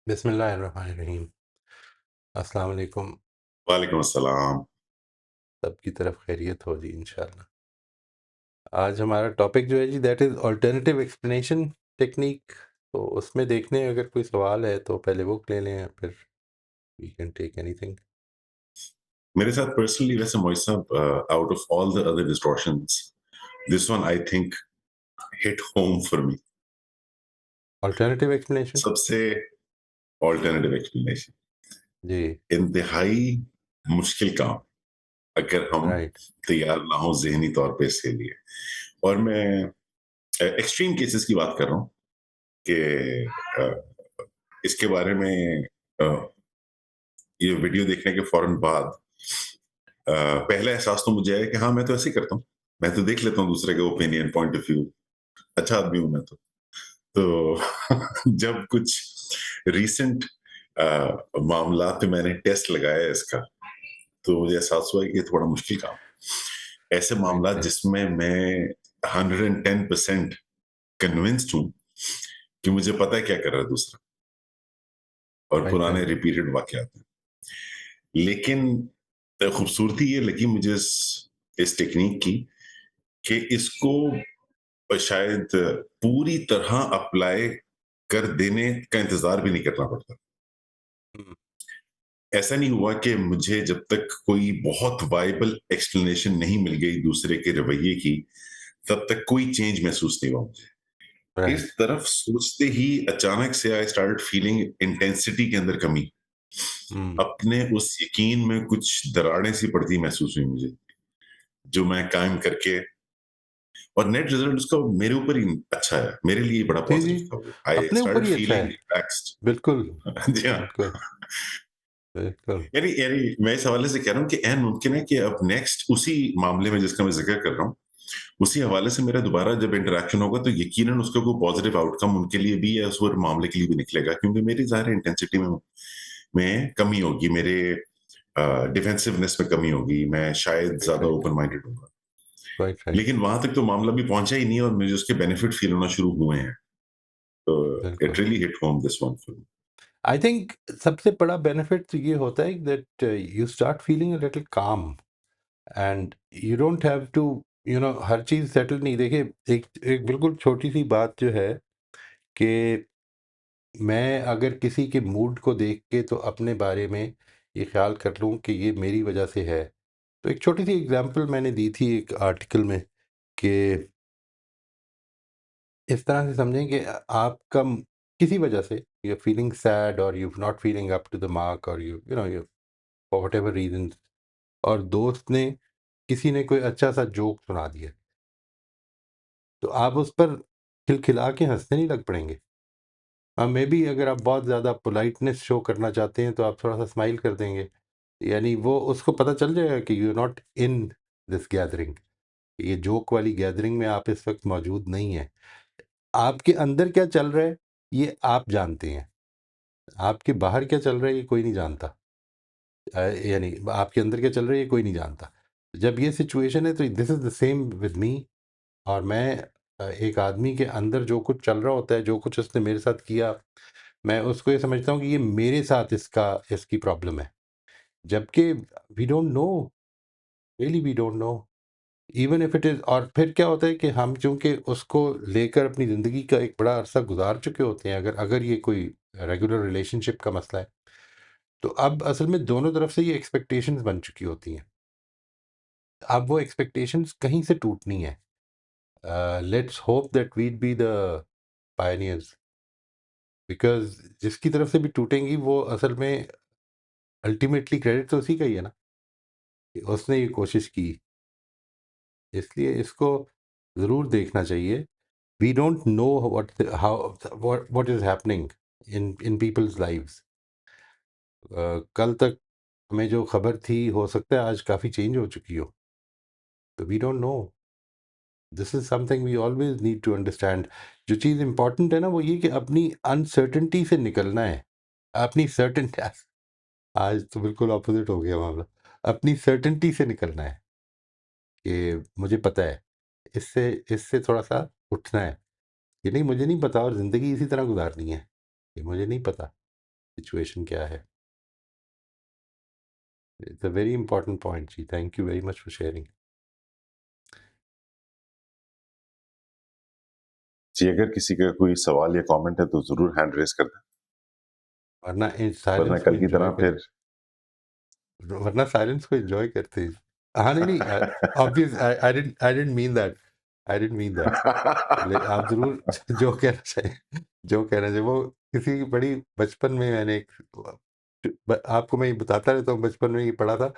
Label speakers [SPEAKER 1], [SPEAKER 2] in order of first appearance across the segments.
[SPEAKER 1] बिस्मिल्लाहिर्रहमानिर्रहीम। अस्सलाम वालेकुम।
[SPEAKER 2] वालेकुम अस्सलाम।
[SPEAKER 1] सबकी तरफ खैरियत हो जी इंशाल्लाह। आज हमारा टॉपिक जो है जी that is alternative explanation technique. तो उसमें देखने अगर कोई सवाल है तो पहले वो ले लें, फिर वी कैन टेक एनीथिंग।
[SPEAKER 2] मेरे साथ पर्सनली वैसे मोइज साहब, out of all the other distortions, this one I think hit home for me.
[SPEAKER 1] Alternative explanation.
[SPEAKER 2] सबसे ऑल्टरनेटिव एक्सप्लेनेशन,
[SPEAKER 1] जी।
[SPEAKER 2] इंतहाई मुश्किल काम अगर हम
[SPEAKER 1] राइट।
[SPEAKER 2] तैयार ना हो ज़हनी तौर पे इसके लिए। और मैं एक्सट्रीम केसेस की बात कर रहा हूँ कि इसके बारे में ये वीडियो देखने के फौरन बाद पहला एहसास तो मुझे है कि हाँ, मैं तो ऐसे ही करता हूँ। मैं तो देख लेता हूँ दूसरे के ओपिनियन, पॉइंट ऑफ व्यू। अच्छा आदमी हूँ मैं तो। तो जब कुछ रीसेंट मामला पे मैंने टेस्ट लगाया इसका, तो मुझे एहसास हुआ कि ये थोड़ा मुश्किल काम है। ऐसे
[SPEAKER 1] राइट।
[SPEAKER 2] मामला
[SPEAKER 1] राइट।
[SPEAKER 2] जिसमें मैं 110% कन्विंस्ड हूँ कि मुझे पता है क्या कर रहा है दूसरा, और
[SPEAKER 1] राइट।
[SPEAKER 2] पुराने
[SPEAKER 1] राइट।
[SPEAKER 2] रिपीटेड वाकयात हैं। लेकिन खूबसूरती ये लगी मुझे इस टेक्निक की कि इसको शायद पूरी तरह अप्लाई कर देने का इंतजार भी नहीं करना पड़ता।
[SPEAKER 1] हम्म।
[SPEAKER 2] ऐसा नहीं हुआ कि मुझे जब तक कोई बहुत वायबल एक्सप्लेनेशन नहीं मिल गई दूसरे के रवैये की, तब तक कोई चेंज महसूस नहीं हुआ मुझे। इस
[SPEAKER 1] राइट।
[SPEAKER 2] तरफ सोचते ही अचानक से आई स्टार्ट फीलिंग इंटेंसिटी के अंदर कमी।
[SPEAKER 1] हम्म।
[SPEAKER 2] अपने उस यकीन में कुछ दरारें सी पड़ती महसूस हुई मुझे, जो मैं कायम करके, और नेट रिजल्ट उसका मेरे ऊपर ही अच्छा है, मेरे लिए बड़ा
[SPEAKER 1] जी जी।
[SPEAKER 2] पॉजिटिव था वो। आई
[SPEAKER 1] अपने ऊपर
[SPEAKER 2] स्टार्टेड
[SPEAKER 1] ही अच्छा
[SPEAKER 2] फीलिंग
[SPEAKER 1] है। बिल्कुल।
[SPEAKER 2] रिलैक्स्ड। जी हाँ।
[SPEAKER 1] बिल्कुल। बिल्कुल।
[SPEAKER 2] यानी यानी मैं इस हवाले से कह रहा हूँ कि ऐन मुमकिन है कि अब नेक्स्ट उसी मामले में जिसका मैं जिक्र कर रहा हूँ, उसी हवाले से मेरा दोबारा जब इंटरेक्शन होगा तो यकीनन उसका कोई पॉजिटिव आउटकम उनके लिए भी या उस पूरे मामले के लिए भी निकलेगा, क्योंकि मेरी ज़ाहिर इंटेंसिटी में कमी होगी, मेरे डिफेंसिवनेस में कमी होगी, मैं शायद
[SPEAKER 1] राइट।
[SPEAKER 2] ज़्यादा
[SPEAKER 1] राइट।
[SPEAKER 2] ओपन माइंडेड होऊँगा।
[SPEAKER 1] राइट। राइट।
[SPEAKER 2] लेकिन वहाँ तक तो मामला भी पहुँचा ही नहीं और मुझे उसके बेनिफिट फ़ील होना शुरू हुए हैं। तो
[SPEAKER 1] बिल्कुल।
[SPEAKER 2] It really hit home this one for me.
[SPEAKER 1] I think सबसे बड़ा बेनिफिट तो ये होता है that you start feeling a little calm and you don't have to हर चीज़ सेटल नहीं। देखिए, एक एक बिल्कुल छोटी सी बात जो है कि मैं अगर किसी के मूड को देख के तो अपने बारे में ये ख्याल कर लूँ कि ये मेरी वजह से है। तो एक छोटी सी एग्जांपल मैंने दी थी एक आर्टिकल में कि इस तरह से समझें कि आपका किसी वजह से यू आर फीलिंग सैड और you not feeling up to the mark और you for whatever reason, और दोस्त ने किसी ने कोई अच्छा सा जोक सुना दिया, तो आप उस पर खिलखिला के हंसने नहीं लग पड़ेंगे। हाँ, मे बी अगर आप बहुत ज़्यादा पोलाइटनेस शो करना चाहते हैं तो आप थोड़ा सा स्माइल कर देंगे। यानी वो उसको पता चल जाएगा कि you are not in this gathering, ये जोक वाली गैदरिंग में आप इस वक्त मौजूद नहीं हैं। आपके अंदर क्या चल रहा है ये आप जानते हैं, आपके बाहर क्या चल रहा है ये कोई नहीं जानता। यानी आपके अंदर क्या चल रहा है ये कोई नहीं जानता। जब ये सिचुएशन है तो this is the same with me. और मैं एक आदमी के अंदर जो कुछ चल रहा होता है, जो कुछ उसने मेरे साथ किया, मैं उसको ये समझता हूँ कि ये मेरे साथ इसकी प्रॉब्लम है। जबकि we don't know, really we don't know, even if it is. और फिर क्या होता है कि हम चूँकि उसको लेकर अपनी ज़िंदगी का एक बड़ा अरसा गुज़ार चुके होते हैं, अगर अगर ये कोई रेगुलर रिलेशनशिप का मसला है, तो अब असल में दोनों तरफ से ये एक्सपेक्टेशंस बन चुकी होती हैं। अब वो एक्सपेक्टेशंस कहीं से टूटनी है। Let's hope that weed be the pioneers, because जिसकी तरफ से भी टूटेंगी वो असल में अल्टीमेटली क्रेडिट तो उसी का ही है ना, कि उसने ये कोशिश की। इसलिए इसको ज़रूर देखना चाहिए। We don't know what is happening in people's lives. कल तक हमें जो खबर थी हो सकता है आज काफ़ी चेंज हो चुकी हो। तो we don't know. This is something we always need to understand. जो चीज़ इम्पोर्टेंट है ना वो ये कि अपनी अनसर्टेनिटी से निकलना है। अपनी सर्टेन आज तो बिल्कुल ऑपोज़िट हो गया मामला। अपनी सर्टेनिटी से निकलना है कि मुझे पता है, इससे इससे थोड़ा-सा उठना है। कि नहीं मुझे नहीं पता और ज़िंदगी इसी तरह गुज़ारनी है, ये मुझे नहीं पता। सिचुएशन क्या है। It's a very important point जी, thank you very much for sharing.
[SPEAKER 2] जी, अगर किसी का कोई सवाल या कमेंट है तो ज़रूर हैंड रेज़ कर दें,
[SPEAKER 1] वरना
[SPEAKER 2] वरना
[SPEAKER 1] साइलेंस को
[SPEAKER 2] कल की
[SPEAKER 1] एंजॉय
[SPEAKER 2] तरह
[SPEAKER 1] कर,
[SPEAKER 2] फिर
[SPEAKER 1] वरना साइलेंस को एंजॉय करते हैं। हाँ, नहीं नहीं, obvious, I didn't mean that, I didn't mean that. आप जरूर जो कहना चाहिए, जो कहना चाहिए वो किसी की बड़ी, बचपन में मैंने एक, आपको मैं ये बताता रहता हूँ, बचपन में ये पढ़ा था।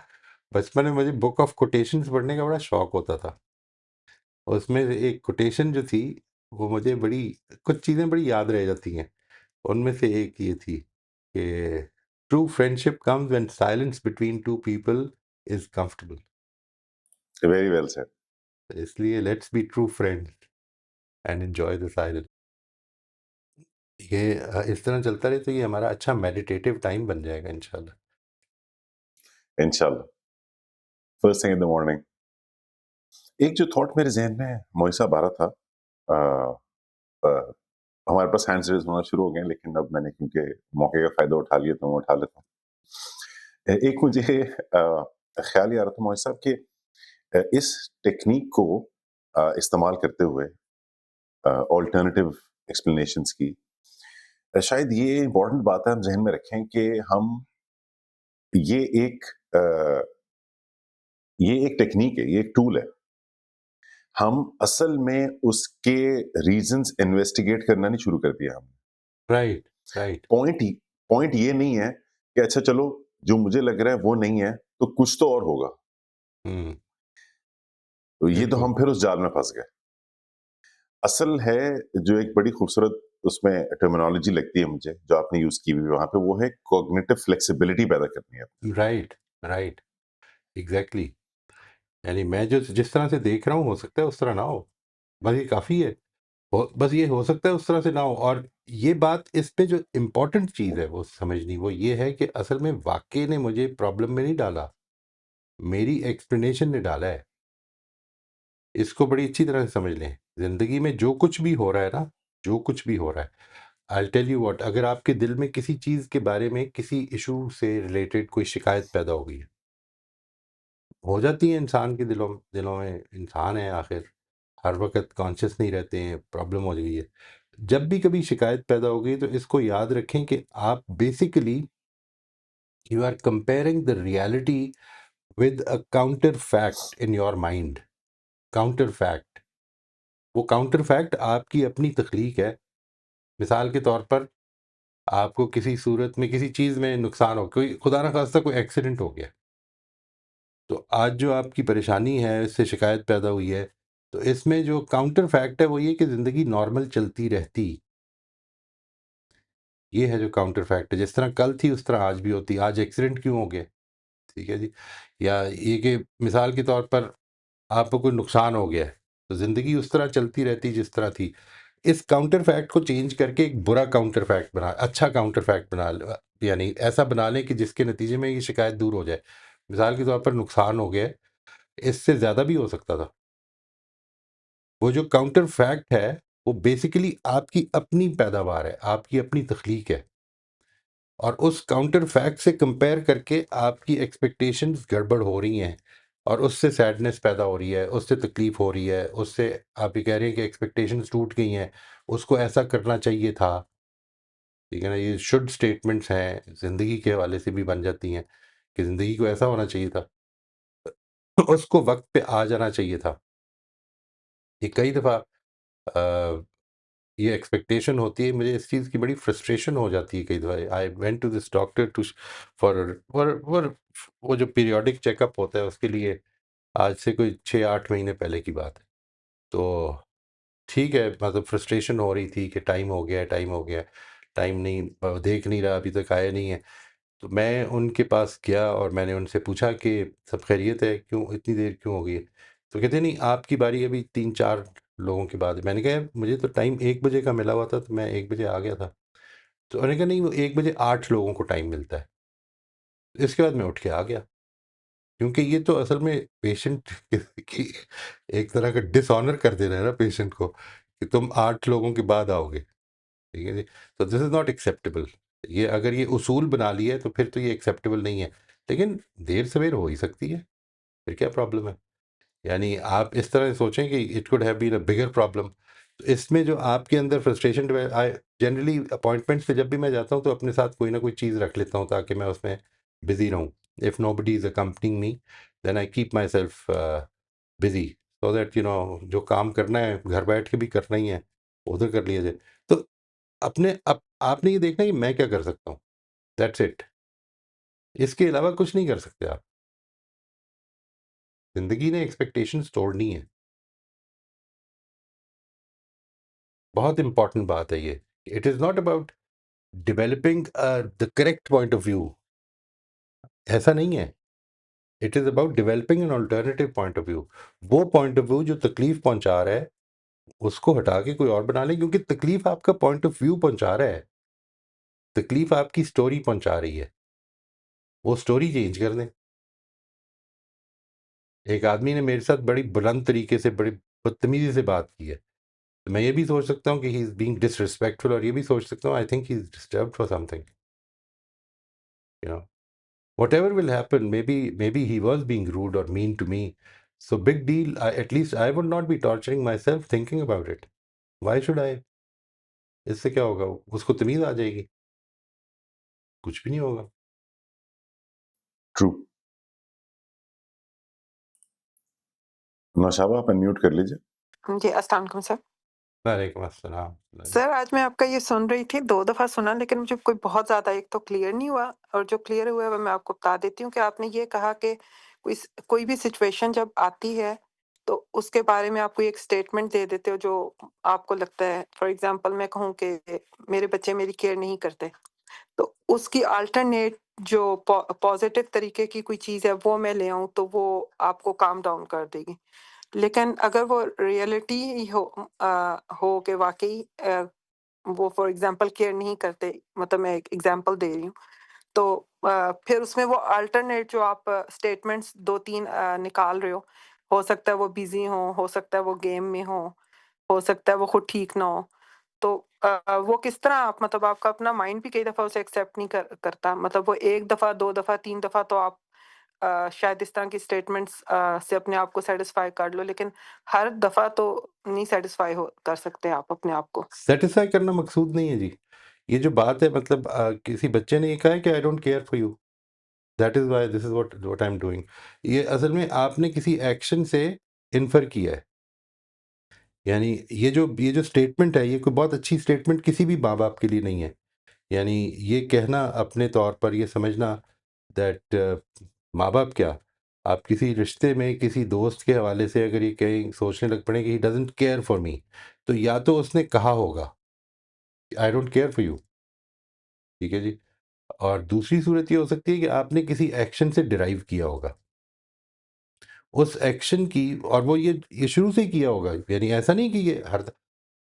[SPEAKER 1] बचपन में मुझे बुक ऑफ कोटेशंस पढ़ने का बड़ा शौक होता था। उसमें से एक कोटेशन जो थी, वो मुझे बड़ी, कुछ चीज़ें बड़ी याद रह जाती हैं। उनमें से एक ये थी कि true friendship comes when silence between two people is comfortable.
[SPEAKER 2] Very well said.
[SPEAKER 1] इसलिए let's be true friends and enjoy the silence. ये इस तरह चलता रहे तो ये हमारा अच्छा मेडिटेटिव टाइम बन जाएगा इंशाल्लाह।
[SPEAKER 2] इंशाल्लाह। First thing in the morning. एक जो थॉट मेरे ज़हन में मोइसा आ रहा था, अ अ, हमारे पास हैंड्स रेज़ होना शुरू हो गए हैं, लेकिन अब मैंने क्योंकि मौके का फ़ायदा उठा लिया तो मैं उठा लेता हूँ। एक मुझे ख़्याल ये आ रहा था मोइसा साहब कि इस टेक्नीक को इस्तेमाल करते हुए अल्टरनेटिव एक्सप्लेनेशंस की, शायद ये इम्पोर्टेंट बात है हम ज़हन में रखें कि हम ये एक अ, ये एक टेक्नीक है, ये एक टूल है। हम असल में उसके रीज़न्स इन्वेस्टिगेट करना नहीं शुरू कर दिया हमने।
[SPEAKER 1] Right, right.
[SPEAKER 2] पॉइंट ही पॉइंट ये नहीं है कि अच्छा चलो जो मुझे लग रहा है वो नहीं है, तो कुछ तो और होगा।
[SPEAKER 1] हुँ,
[SPEAKER 2] तो ये तो
[SPEAKER 1] बिल्कुल।
[SPEAKER 2] हम फिर उस जाल में फँस गए। असल है जो एक बड़ी खूबसूरत उसमें टर्मिनोलॉजी लगती है मुझे, जो आपने यूज़ की हुई है वहाँ पे, वो है कॉग्निटिव फ्लेक्सिबिलिटी पैदा करनी है।
[SPEAKER 1] Right, right, exactly. यानी मैं जो जिस तरह से देख रहा हूँ, हो सकता है उस तरह ना हो। बस ये काफ़ी है। बस ये हो सकता है उस तरह से ना हो। और ये बात, इस पे जो इम्पोर्टेंट चीज़ है वो समझनी, वो ये है कि असल में वाक़ये ने मुझे प्रॉब्लम में नहीं डाला, मेरी एक्सप्लेनेशन ने डाला है। इसको बड़ी अच्छी तरह से समझ लें। ज़िंदगी में जो कुछ भी हो रहा है ना, जो कुछ भी हो रहा है, I will tell you what, अगर आपके दिल में किसी चीज़ के बारे में, किसी इश्यू से रिलेटेड कोई शिकायत पैदा हो गई है, हो जाती है इंसान के दिलों दिलों में, इंसान है आखिर, हर वक़्त कॉन्शियस नहीं रहते हैं, प्रॉब्लम हो गई है। जब भी कभी शिकायत पैदा हो गई तो इसको याद रखें कि आप basically, you are comparing the reality with a counter fact in your mind. Counter fact, वो काउंटर फैक्ट आपकी अपनी तख्लीक है। मिसाल के तौर पर, आपको किसी सूरत में किसी चीज़ में नुकसान हो, कोई खुदा ना खास्ता कोई एक्सीडेंट हो गया, तो आज जो आपकी परेशानी है, इससे शिकायत पैदा हुई है, तो इसमें जो काउंटर फैक्ट है वो ये कि ज़िंदगी नॉर्मल चलती रहती। ये है जो काउंटर फैक्ट है, जिस तरह कल थी उस तरह आज भी होती। आज एक्सीडेंट क्यों हो गया? ठीक है जी। या ये कि मिसाल के तौर पर आपको कोई नुकसान हो गया है, तो ज़िंदगी उस तरह चलती रहती जिस तरह थी। इस काउंटर फैक्ट को चेंज करके एक बुरा काउंटर फैक्ट बना, अच्छा काउंटर फैक्ट बना यानी ऐसा बना लें कि जिसके नतीजे में ये शिकायत दूर हो जाए। मिसाल के तौर पर नुकसान हो गया है, इससे ज़्यादा भी हो सकता था। वो जो काउंटर फैक्ट है, वो बेसिकली आपकी अपनी पैदावार है, आपकी अपनी तख्लीक है। और उस काउंटर फैक्ट से कंपेयर करके आपकी एक्सपेक्टेशंस गड़बड़ हो रही हैं, और उससे सैडनेस पैदा हो रही है, उससे तकलीफ हो रही है, उससे आप ये कह रहे हैं कि एक्सपेक्टेशंस टूट गई हैं, उसको ऐसा करना चाहिए था। ठीक है ना? ये शुड स्टेटमेंट्स हैं, ज़िंदगी के हवाले से भी बन जाती हैं कि ज़िंदगी को ऐसा होना चाहिए था, उसको वक्त पे आ जाना चाहिए था। ये कई दफ़ा ये एक्सपेक्टेशन होती है, मुझे इस चीज़ की बड़ी फ्रस्ट्रेशन हो जाती है कई दफ़ा। I went to this doctor to for for वो जो पीरियोडिक चेकअप होता है उसके लिए, आज से कोई 6-8 महीने पहले की बात है। तो ठीक है, मतलब फ्रस्ट्रेशन हो रही थी कि टाइम हो गया है, टाइम हो गया है, टाइम नहीं, देख नहीं रहा, अभी तक आया नहीं है। तो मैं उनके पास गया और मैंने उनसे पूछा कि सब खैरियत है, क्यों इतनी देर क्यों हो गई है? तो कहते नहीं, आपकी बारी अभी 3-4 लोगों के बाद है। मैंने कहा, मुझे तो टाइम 1 बजे का मिला हुआ था, तो मैं 1 बजे आ गया था। तो उन्होंने कहा, नहीं, वो 1 बजे 8 लोगों को टाइम मिलता है। इसके बाद मैं उठ के आ गया, क्योंकि ये तो असल में पेशेंट की एक तरह का डिसऑनर कर देना है ना पेशेंट को, कि तुम 8 लोगों के बाद आओगे। ठीक है जी? तो दिस इज़ नॉट एक्सेप्टेबल। ये अगर ये उसूल बना लिए तो फिर तो ये एक्सेप्टेबल नहीं है। लेकिन देर-सवेर हो ही सकती है, फिर क्या प्रॉब्लम है? यानी आप इस तरह सोचें कि it could have been a bigger problem. तो इसमें जो आपके अंदर फ्रस्ट्रेशन आई जनरली अपॉइंटमेंट्स पे जब भी मैं जाता हूँ तो अपने साथ कोई ना कोई चीज़ रख लेता हूँ ताकि मैं उसमें बिज़ी रहूँ। If nobody is accompanying me, then I keep myself busy, so that जो काम करना है घर बैठ के भी करना ही है, उधर कर लिया जाए। तो अपने आपने ये देखना है कि मैं क्या कर सकता हूँ, दैट्स इट। इसके अलावा कुछ नहीं कर सकते आप। ज़िंदगी ने एक्सपेक्टेशंस तोड़नी है। बहुत इम्पोर्टेंट बात है ये। It is not about developing the correct point of view, ऐसा नहीं है। It is about developing an alternative point of view. वो पॉइंट ऑफ व्यू जो तकलीफ पहुँचा रहा है, उसको हटा के कोई और बना लें, क्योंकि तकलीफ आपका पॉइंट ऑफ व्यू पहुँचा रहा है। तकलीफ आपकी स्टोरी पहुँचा रही है। वो स्टोरी चेंज कर दें। एक आदमी ने मेरे साथ बड़ी बुलंद तरीके से, बड़ी बदतमीज़ी से बात की है। तो मैं ये भी सोच सकता हूँ कि ही इज़ बीइंग डिसरिस्पेक्टफुल, और ये भी सोच सकता हूँ I think he is disturbed for something, you know? Whatever will happen, maybe he was being rude or mean to me. So big deal. At least I would not be torturing myself thinking about it. Why should I? इससे क्या होगा? उसको तमीज़ आ जाएगी। कुछ भी नहीं होगा।
[SPEAKER 2] ट्रू। नौशाबा आप अनम्यूट कर लीजिए।
[SPEAKER 3] जी, अस्सलाम वालेकुम सर।
[SPEAKER 1] वालेकुम अस्सलाम।
[SPEAKER 3] सर, आज मैं आपका ये सुन रही थी, 2 दफ़ा सुना, लेकिन मुझे कोई बहुत ज़्यादा एक तो क्लियर नहीं हुआ, और जो क्लियर हुआ है वो मैं आपको बता देती हूँ कि आपने ये कहा कि कोई भी सिचुएशन जब आती है, तो उसके बारे में आप कोई एक स्टेटमेंट दे देते हो जो आपको लगता है। फॉर एग्ज़ाम्पल मैं कहूँ कि मेरे बच्चे मेरी केयर नहीं करते, तो उसकी अल्टरनेट जो पॉज़िटिव तरीके की कोई चीज़ है वो मैं ले आऊँ, तो वो आपको काम डाउन कर देगी। लेकिन अगर वो रियलिटी ही हो कि वाक़ई वो फॉर एग्ज़ाम्पल केयर नहीं करते, मतलब मैं एक एग्ज़ाम्पल दे रही हूँ, तो फिर उसमें वो अल्टरनेट जो आप स्टेटमेंट्स 2-3 निकाल रहे हो सकता है वो बिज़ी हों, हो सकता है वो गेम में हों, हो सकता है वो खुद ठीक ना हों। तो वो किस तरह आप, मतलब आपका अपना माइंड भी कई दफ़ा उसे एक्सेप्ट नहीं करता। मतलब वो 1 दफ़ा, 2 दफ़ा, 3 दफ़ा तो आप शायद इस तरह की स्टेटमेंट्स से अपने आप को सैटिस्फाई कर लो, लेकिन हर दफ़ा तो नहीं सैटिस्फाई हो कर सकते आप अपने आप को।
[SPEAKER 1] सैटिस्फाई करना मकसूद नहीं है जी। ये जो बात है, मतलब किसी बच्चे ने ये कहा है कि I don't care for you. That is why this is what I am doing. ये असल में आपने किसी एक्शन से इन्फर किया है। यानी ये जो स्टेटमेंट है, ये कोई बहुत अच्छी स्टेटमेंट किसी भी माँ-बाप के लिए नहीं है। यानी ये कहना अपने तौर पर, ये समझना दैट माँ-बाप क्या, आप किसी रिश्ते में किसी दोस्त के हवाले से अगर ये कहीं सोचने लग पड़े कि ही डज़न्ट केयर फॉर मी, तो या तो उसने कहा होगा, I don't care for you, ठीक है जी? और दूसरी सूरत ये हो सकती है कि आपने किसी एक्शन से डिराइव किया होगा। उस एक्शन की, और वो ये शुरू से ही किया होगा, यानी ऐसा नहीं कि ये हर द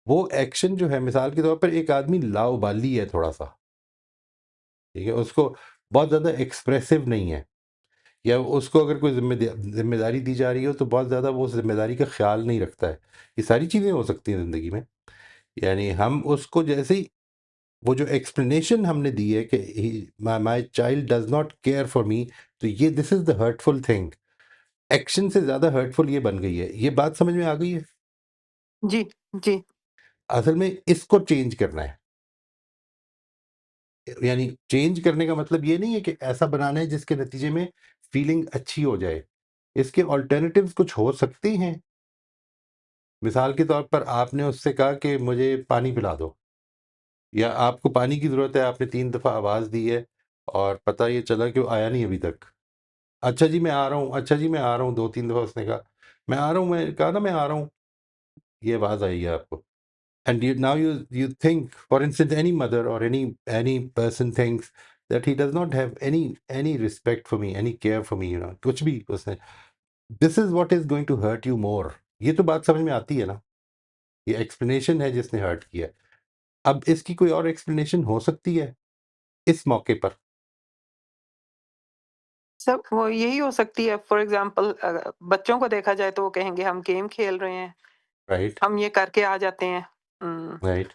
[SPEAKER 1] वो एक्शन जो है, मिसाल के तौर पर एक आदमी लाउबाली है थोड़ा-सा, ठीक है? उसको बहुत ज़्यादा एक्सप्रेसिव नहीं है, या उसको अगर कोई ज़िम्मेदारी दी जा रही हो तो बहुत ज़्यादा वो उस ज़िम्मेदारी का ख़्याल नहीं रखता है। ये सारी चीज़ें हो सकती हैं ज़िंदगी में। यानी हम उसको जैसे ही, वो जो एक्सप्लेनेशन हमने दी है कि he my my child does not care for me, तो ये this is the hurtful thing. Action से ज़्यादा हर्टफुल ये बन गई है। ये बात समझ में आ गई है?
[SPEAKER 3] जी, जी।
[SPEAKER 1] असल में इसको चेंज करना है। यानी चेंज करने का मतलब ये नहीं है कि ऐसा बनाना है जिसके नतीजे में फीलिंग अच्छी हो जाए। इसके अल्टरनेटिव्स कुछ हो सकते हैं। मिसाल के तौर पर आपने उससे कहा कि मुझे पानी पिला दो, या आपको पानी की ज़रूरत है, आपने 3 दफ़ा आवाज़ दी है और पता ये चला कि वो आया नहीं अभी तक। अच्छा जी मैं आ रहा हूँ, अच्छा जी मैं आ रहा हूँ, 2-3 दफ़ा उसने कहा, मैं आ रहा हूँ, मैं कहा ना मैं आ रहा हूँ, ये आवाज़ आई है आपको। And you think, for instance, any mother or any person thinks that he does not have any respect for me, any care for me, कुछ भी उसने, this is what is going to hurt you more. ये तो बात समझ में आती है ना? ये एक्सप्लेनेशन है जिसने हर्ट किया है। अब इसकी कोई और एक्सप्लेनेशन हो सकती है इस मौके पर,
[SPEAKER 3] सब वो यही हो सकती है, फॉर एग्ज़ाम्पल बच्चों को देखा जाए तो वो कहेंगे हम गेम खेल रहे हैं,
[SPEAKER 1] राइट?
[SPEAKER 3] हम ये करके आ जाते हैं।
[SPEAKER 1] राइट?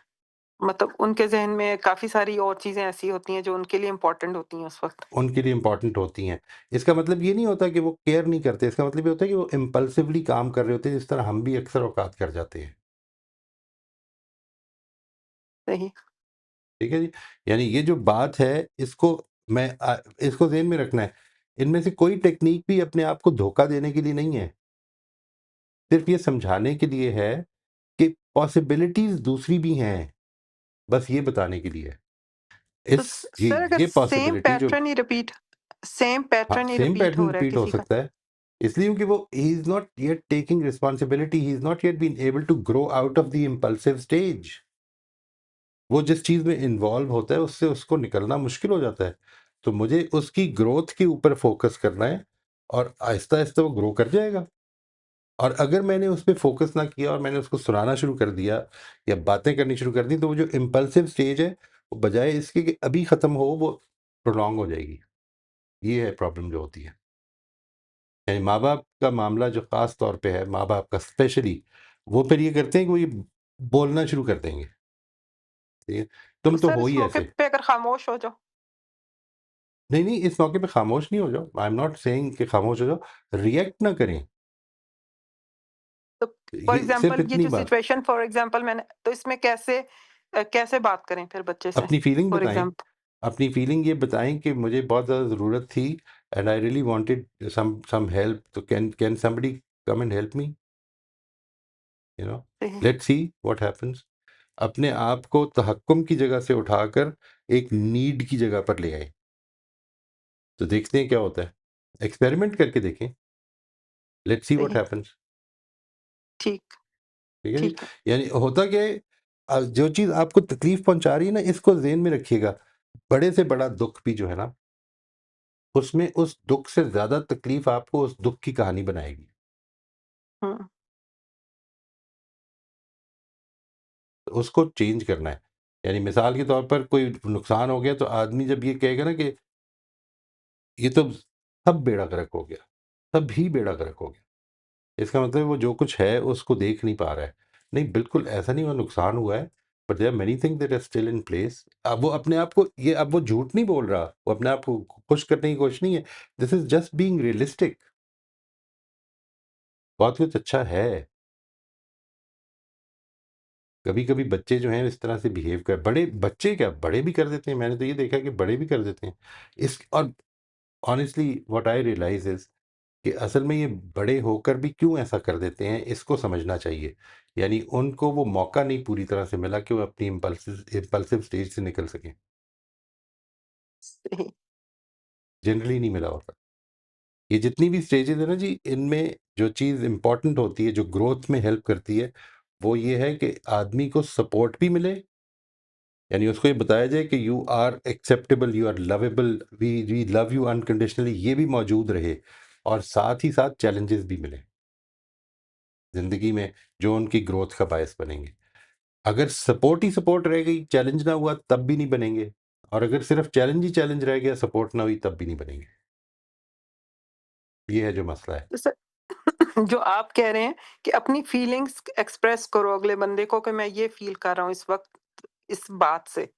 [SPEAKER 3] मतलब उनके ज़हन में काफ़ी सारी और चीज़ें ऐसी होती हैं जो उनके लिए इम्पोर्टेंट होती हैं उस वक़्त।
[SPEAKER 1] उनके लिए इम्पोर्टेंट होती हैं। इसका मतलब ये नहीं होता कि वो केयर नहीं करते, इसका मतलब ये होता है कि वो इम्पल्सिवली काम कर रहे होते हैं, जिस तरह हम भी अक्सर औकात कर जाते हैं।
[SPEAKER 3] सही।
[SPEAKER 1] ठीक है जी? यानी ये जो बात है, इसको ज़हन में रखना है। इनमें से कोई टेक्नीक भी अपने आप को धोखा देने के लिए नहीं है। सिर्फ़ ये समझाने के लिए है कि पॉसिबिलिटीज़ दूसरी भी हैं, बस ये बताने के लिए है।
[SPEAKER 3] तो
[SPEAKER 1] इस
[SPEAKER 3] सर अगर
[SPEAKER 1] ये पॉसिबिलिटी जो
[SPEAKER 3] सेम
[SPEAKER 1] हाँ,
[SPEAKER 3] पैटर्न ही
[SPEAKER 1] सेम
[SPEAKER 3] रिपीट
[SPEAKER 1] पैटर्न
[SPEAKER 3] हो रहा है
[SPEAKER 1] रिपीट हो
[SPEAKER 3] किसी का,
[SPEAKER 1] सकता है। इसलिए क्योंकि वो he is not yet taking responsibility, he is not yet been able to grow out of the impulsive stage. वो जिस चीज़ में इन्वॉल्व होता है, उससे उसको निकलना मुश्किल हो जाता है। तो मुझे उसकी ग्रोथ के ऊपर फ़ोकस करना है और आहिस्ता-आहिस्ता वो ग्रो कर जाएगा। और अगर मैंने उस पे फ़ोकस ना किया और मैंने उसको सुनाना शुरू कर दिया या बातें करनी शुरू कर दी, तो वो जो इम्पल्सिव स्टेज है, वो बजाय इसके कि अभी ख़त्म हो, वो प्रोलॉन्ग हो जाएगी। ये है प्रॉब्लम जो होती है। यानी माँ-बाप का मामला जो ख़ास तौर पे है, माँ-बाप का स्पेशली, वो फिर ये करते हैं कि वो ये बोलना शुरू कर देंगे, ठीक है?
[SPEAKER 3] तो
[SPEAKER 1] तुम तो
[SPEAKER 3] सर
[SPEAKER 1] हो
[SPEAKER 3] इस
[SPEAKER 1] ही
[SPEAKER 3] मौके
[SPEAKER 1] ऐसे।
[SPEAKER 3] पे अगर खामोश हो जाओ,
[SPEAKER 1] नहीं, नहीं, इस मौके पे खामोश नहीं हो जाओ। आई एम नॉट सेइंग कि खामोश हो जाओ, रिएक्ट ना करें।
[SPEAKER 3] तो
[SPEAKER 1] ये सिर्फ़ इतनी बात।
[SPEAKER 3] फॉर एग्ज़ाम्पल मैंने तो इसमें कैसे बात करें फिर बच्चे से?
[SPEAKER 1] अपनी फीलिंग
[SPEAKER 3] फॉर
[SPEAKER 1] बताएँ।
[SPEAKER 3] एग्ज़ाम्पल
[SPEAKER 1] अपनी फीलिंग ये बताएँ कि मुझे बहुत ज़्यादा ज़रूरत थी and I really wanted some help, तो can somebody come and help me? You know?
[SPEAKER 3] सही,
[SPEAKER 1] लेट्स सी व्हाट हैपेंस। अपने आप को तहक्कुम की जगह से उठाकर एक नीड की जगह पर ले आएँ। तो देखते हैं क्या होता है। एक्सपेरिमेंट करके देखें। लेट्स सी व्हाट
[SPEAKER 3] सही,
[SPEAKER 1] हैपेंस।
[SPEAKER 3] ठीक,
[SPEAKER 1] ठीक है जी?
[SPEAKER 3] ठीक है।
[SPEAKER 1] यानी होता क्या है, जो चीज़ आपको तकलीफ़ पहुँचा रही है ना, इसको ज़हन में रखिएगा। बड़े से बड़ा दुःख भी जो है ना, उसमें उस दुःख से ज़्यादा तकलीफ़ आपको उस दुःख की कहानी बनाएगी।
[SPEAKER 3] हुँ,
[SPEAKER 1] तो उसको चेंज करना है। यानी मिसाल के तौर पर कोई नुकसान हो गया, तो आदमी जब ये कहेगा ना कि ये तो सब बेड़ा गर्क हो गया, सभी बेड़ा गर्क हो गया। इसका मतलब वो जो कुछ है उसको देख नहीं पा रहा है। नहीं, बिल्कुल ऐसा नहीं हुआ, नुकसान हुआ है, but there are many things that are still in place. अब वो अपने आप को ये अब वो झूठ नहीं बोल रहा, वो अपने आप को खुश करने की कोशिश नहीं है। This is just being realistic. बहुत कुछ अच्छा है। कभी-कभी बच्चे जो हैं इस तरह से बिहेव कर बड़े बच्चे क्या, बड़े भी कर देते हैं। मैंने तो ये देखा है कि बड़े भी कर देते हैं। इस और honestly what I realise is कि असल में ये बड़े होकर भी क्यों ऐसा कर देते हैं, इसको समझना चाहिए। यानी उनको वो मौका नहीं पूरी तरह से मिला कि वो अपनी इम्पल्सिव स्टेज से निकल सकें।
[SPEAKER 3] सही।
[SPEAKER 1] जनरली नहीं मिला होता। ये जितनी भी स्टेजेज़ है ना जी, इनमें जो चीज़ इम्पोर्टेंट होती है, जो ग्रोथ में हेल्प करती है, वो ये है कि आदमी को सपोर्ट भी मिले। यानी उसको ये बताया जाए कि you are acceptable, you are lovable, we love you unconditionally, ये भी मौजूद रहे और साथ ही साथ चैलेंजेस भी मिलें ज़िंदगी में, जो उनकी ग्रोथ का बायस बनेंगे। अगर सपोर्ट ही सपोर्ट रह गई, चैलेंज ना हुआ, तब भी नहीं बनेंगे। और अगर सिर्फ चैलेंज ही चैलेंज रह गया, सपोर्ट ना हुई, तब भी नहीं बनेंगे। ये है जो मसला है।
[SPEAKER 3] तो सर जो आप कह रहे हैं कि अपनी फीलिंग्स एक्सप्रेस करो अगले बंदे को कि मैं ये फ़ील कर रहा हूँ इस वक़्त इस बात से।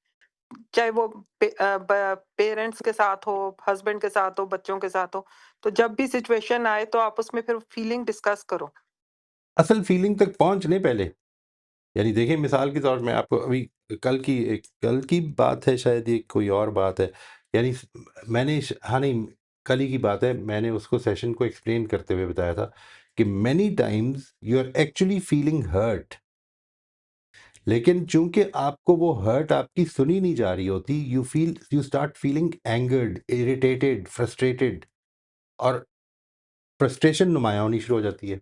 [SPEAKER 3] चाहे वो पेरेंट्स के साथ हो, हस्बैंड के साथ हो, बच्चों के साथ हो। तो जब भी सिचुएशन आए तो आप उसमें फिर फीलिंग डिस्कस करो।
[SPEAKER 1] असल फीलिंग तक पहुँच लें पहले। यानी देखिए, मिसाल के तौर में आपको अभी कल की बात है, शायद ये कोई और बात है। यानी हाँ, नहीं, कल ही की बात है। मैंने उसको सेशन को एक्सप्लेन करते हुए बताया था कि many times you are actually feeling hurt, लेकिन चूंकि आपको वो हर्ट आपकी सुनी नहीं जा रही होती, you start feeling angered, irritated, frustrated, और फ्रस्ट्रेशन नुमायां होनी शुरू हो जाती है।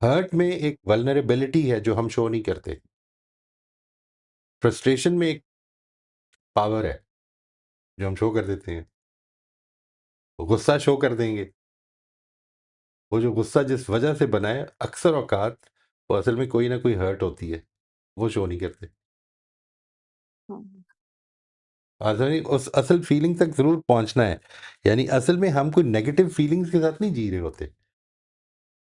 [SPEAKER 1] हर्ट में एक वल्नरेबिलिटी है जो हम शो नहीं करते। फ्रस्ट्रेशन में एक पावर है जो हम शो कर देते हैं। वो गुस्सा शो कर देंगे। वो जो गुस्सा जिस वजह से बना है, अक्सर औकात वो असल में कोई ना कोई हर्ट होती है, वो शो नहीं करते।
[SPEAKER 3] हुँ।
[SPEAKER 1] असल उस असल फीलिंग तक ज़रूर पहुंचना है। यानी असल में हम कोई नेगेटिव फीलिंग्स के साथ नहीं जी रहे होते।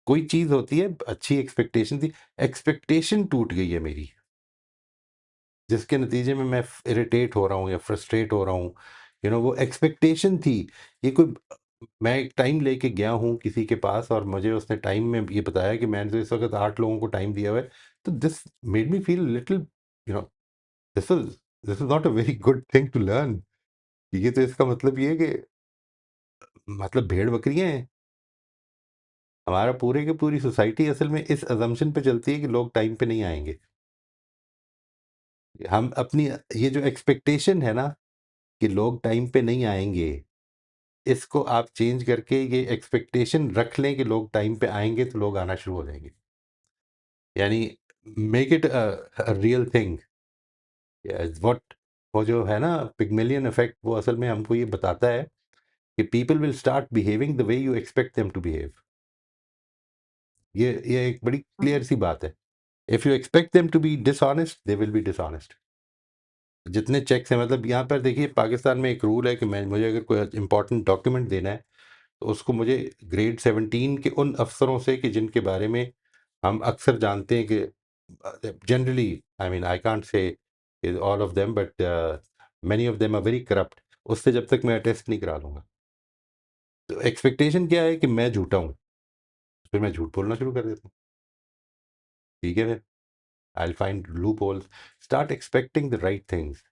[SPEAKER 1] कोई चीज़ होती है, अच्छी एक्सपेक्टेशन थी, एक्सपेक्टेशन टूट गई है मेरी। जिसके नतीजे में मैं इरिटेट हो रहा हूँ या फ्रस्ट्रेट हो रहा हूँ, वो एक्सपेक्टेशन थी। ये कोई मैं एक टाइम लेके गया हूँ किसी के पास और मुझे उसने टाइम में ये बताया कि मैंने तो इस वक़्त 8 लोगों को टाइम दिया हुआ है, तो this made me feel little you know this is this is not a very good thing to learn. ये तो इसका मतलब ये है कि मतलब भेड़-बकरियाँ हैं। हमारा पूरे की पूरी सोसाइटी असल में इस असम्पशन पे चलती है कि लोग टाइम पे नहीं आएँगे। हम अपनी ये जो एक्सपेक्टेशन है ना कि लोग टाइम पे नहीं आएँगे, इसको आप चेंज करके ये एक्सपेक्टेशन रख लें कि लोग टाइम पे आएँगे तो लोग आना शुरू हो जाएँगे। यानी make it a real thing. What वो जो है ना पिग्मेलियन इफेक्ट, वो असल में हमको ये बताता है कि people will start behaving the way you expect them to behave. ये एक बड़ी क्लियर सी बात है। If you expect them to be dishonest, they will be dishonest. जितने चेक्स हैं, मतलब यहाँ पर देखिए पाकिस्तान में एक रूल है कि मुझे अगर कोई इंपॉर्टेंट डॉक्यूमेंट देना है तो उसको मुझे ग्रेड 17 के उन अफसरों से कि जिनके बारे में हम अक्सर जानते हैं कि generally, I mean I can't say all of them, but many of them are very corrupt, उससे जब तक मैं अटेस्ट नहीं करा लूँगा। तो एक्सपेक्टेशन क्या है कि मैं झूठा हूँ, फिर मैं झूठ बोलना शुरू कर देता हूँ। ठीक है, फिर I will find loop holes, start expecting the right things.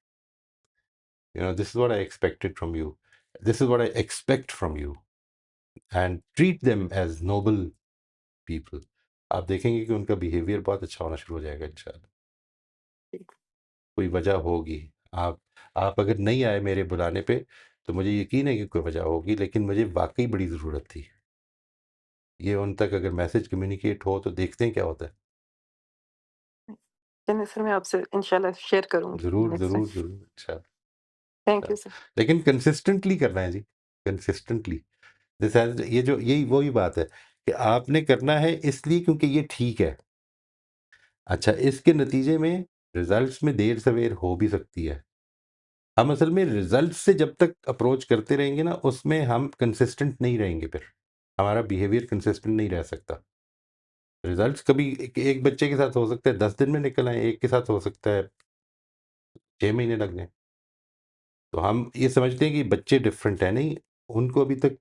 [SPEAKER 1] This is what I expected from you. This is what I expect from you. And treat them as noble people. आप देखेंगे कि उनका बिहेवियर बहुत अच्छा होना शुरू हो जाएगा इंशाल्लाह। कोई वजह होगी। आप अगर नहीं आए मेरे बुलाने पे, तो मुझे यकीन है कि कोई वजह होगी, लेकिन मुझे वाक़ई बड़ी ज़रूरत थी। ये उन तक अगर मैसेज कम्युनिकेट हो तो देखते हैं क्या होता है।
[SPEAKER 3] चलिए सर, मैं आपसे इंशाल्लाह शेयर करूँगी
[SPEAKER 1] ज़रूर,
[SPEAKER 3] नेक्स्ट टाइम।
[SPEAKER 1] ज़रूर, ज़रूर, इंशाल्लाह,
[SPEAKER 3] थैंक यू
[SPEAKER 1] इंशाल्लाह।
[SPEAKER 3] सर।
[SPEAKER 1] लेकिन कंसिस्टेंटली करना है जी, कंसिस्टेंटली। दिस हैज़ ये जो यही वही बात है कि आपने करना है इसलिए क्योंकि ये ठीक है। अच्छा, इसके नतीजे में रिज़ल्ट्स में देर-सवेर हो भी सकती है। हम असल में रिज़ल्ट से जब तक अप्रोच करते रहेंगे ना, उसमें हम कंसिस्टेंट नहीं रहेंगे फिर। हमारा बिहेवियर कंसिस्टेंट नहीं रह सकता। रिज़ल्ट्स कभी एक बच्चे के साथ हो सकता है 10 दिन में निकल आएँ, एक के साथ हो सकता है 6 महीने लग जाएँ। तो हम ये समझते हैं कि बच्चे डिफरेंट हैं, नहीं, उनको अभी तक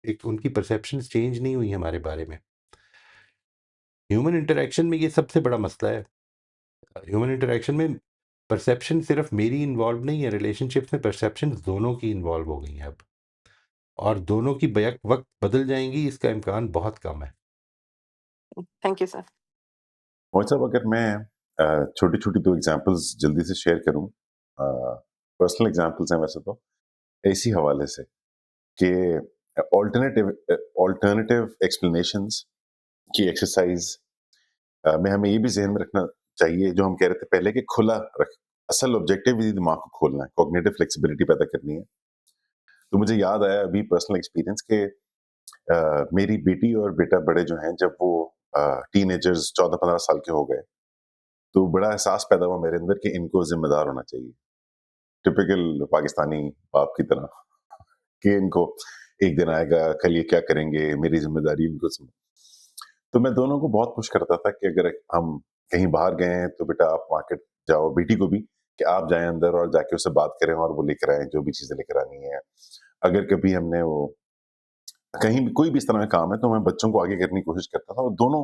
[SPEAKER 1] एक उनकी परसेप्शंस चेंज नहीं हुई हमारे बारे में। ह्यूमन इंटरैक्शन में ये सबसे बड़ा मसला है। ह्यूमन इंटरैक्शन में परसेप्शन सिर्फ मेरी इन्वॉल्व नहीं है, रिलेशनशिप्स में परसेप्शंस दोनों की इन्वॉल्व हो गई हैं अब, और दोनों की बैक वक्त बदल जाएंगी, इसका इम्कान बहुत कम है।
[SPEAKER 3] Thank you sir.
[SPEAKER 2] मोहित साहब, अगर मैं छोटी-छोटी 2 एग्ज़ाम्पल्स जल्दी से शेयर करूँ, अ, पर्सनल एग्ज़ाम्पल्स हैं वैसे तो, इसी हवाले से कि अल्टरनेटिव एक्सप्लेनेशंस की एक्सरसाइज़ में हमें ये भी ज़हन में रखना चाहिए, जो हम कह रहे थे पहले, कि खुला रख असल ऑब्जेक्टिव ही दिमाग को खोलना है, कॉग्निटिव फ्लेक्सिबिलिटी पैदा करनी है। तो मुझे याद आया अभी पर्सनल एक्सपीरियंस के मेरी बेटी और बेटा बड़े जो हैं, जब वो टीनेजर्स 14-15 साल के हो गए, तो बड़ा एहसास पैदा हुआ मेरे अंदर कि इनको ज़िम्मेदार होना चाहिए। टिपिकल पाकिस्तानी बाप की तरह, कि इनको एक दिन आएगा, कल ये क्या करेंगे, मेरी ज़िम्मेदारी इनको तो मैं दोनों को बहुत पुश करता था कि अगर हम कहीं बाहर गए हैं, तो बेटा आप मार्केट जाओ, बेटी को भी, कि आप जाएँ अंदर और जाके उससे बात करें और वो लेकर आएँ जो भी चीज़ें लेकर आनी है। अगर कभी हमने वो कहीं भी कोई भी इस तरह का काम है, तो मैं बच्चों को आगे करने की कोशिश करता था, और दोनों,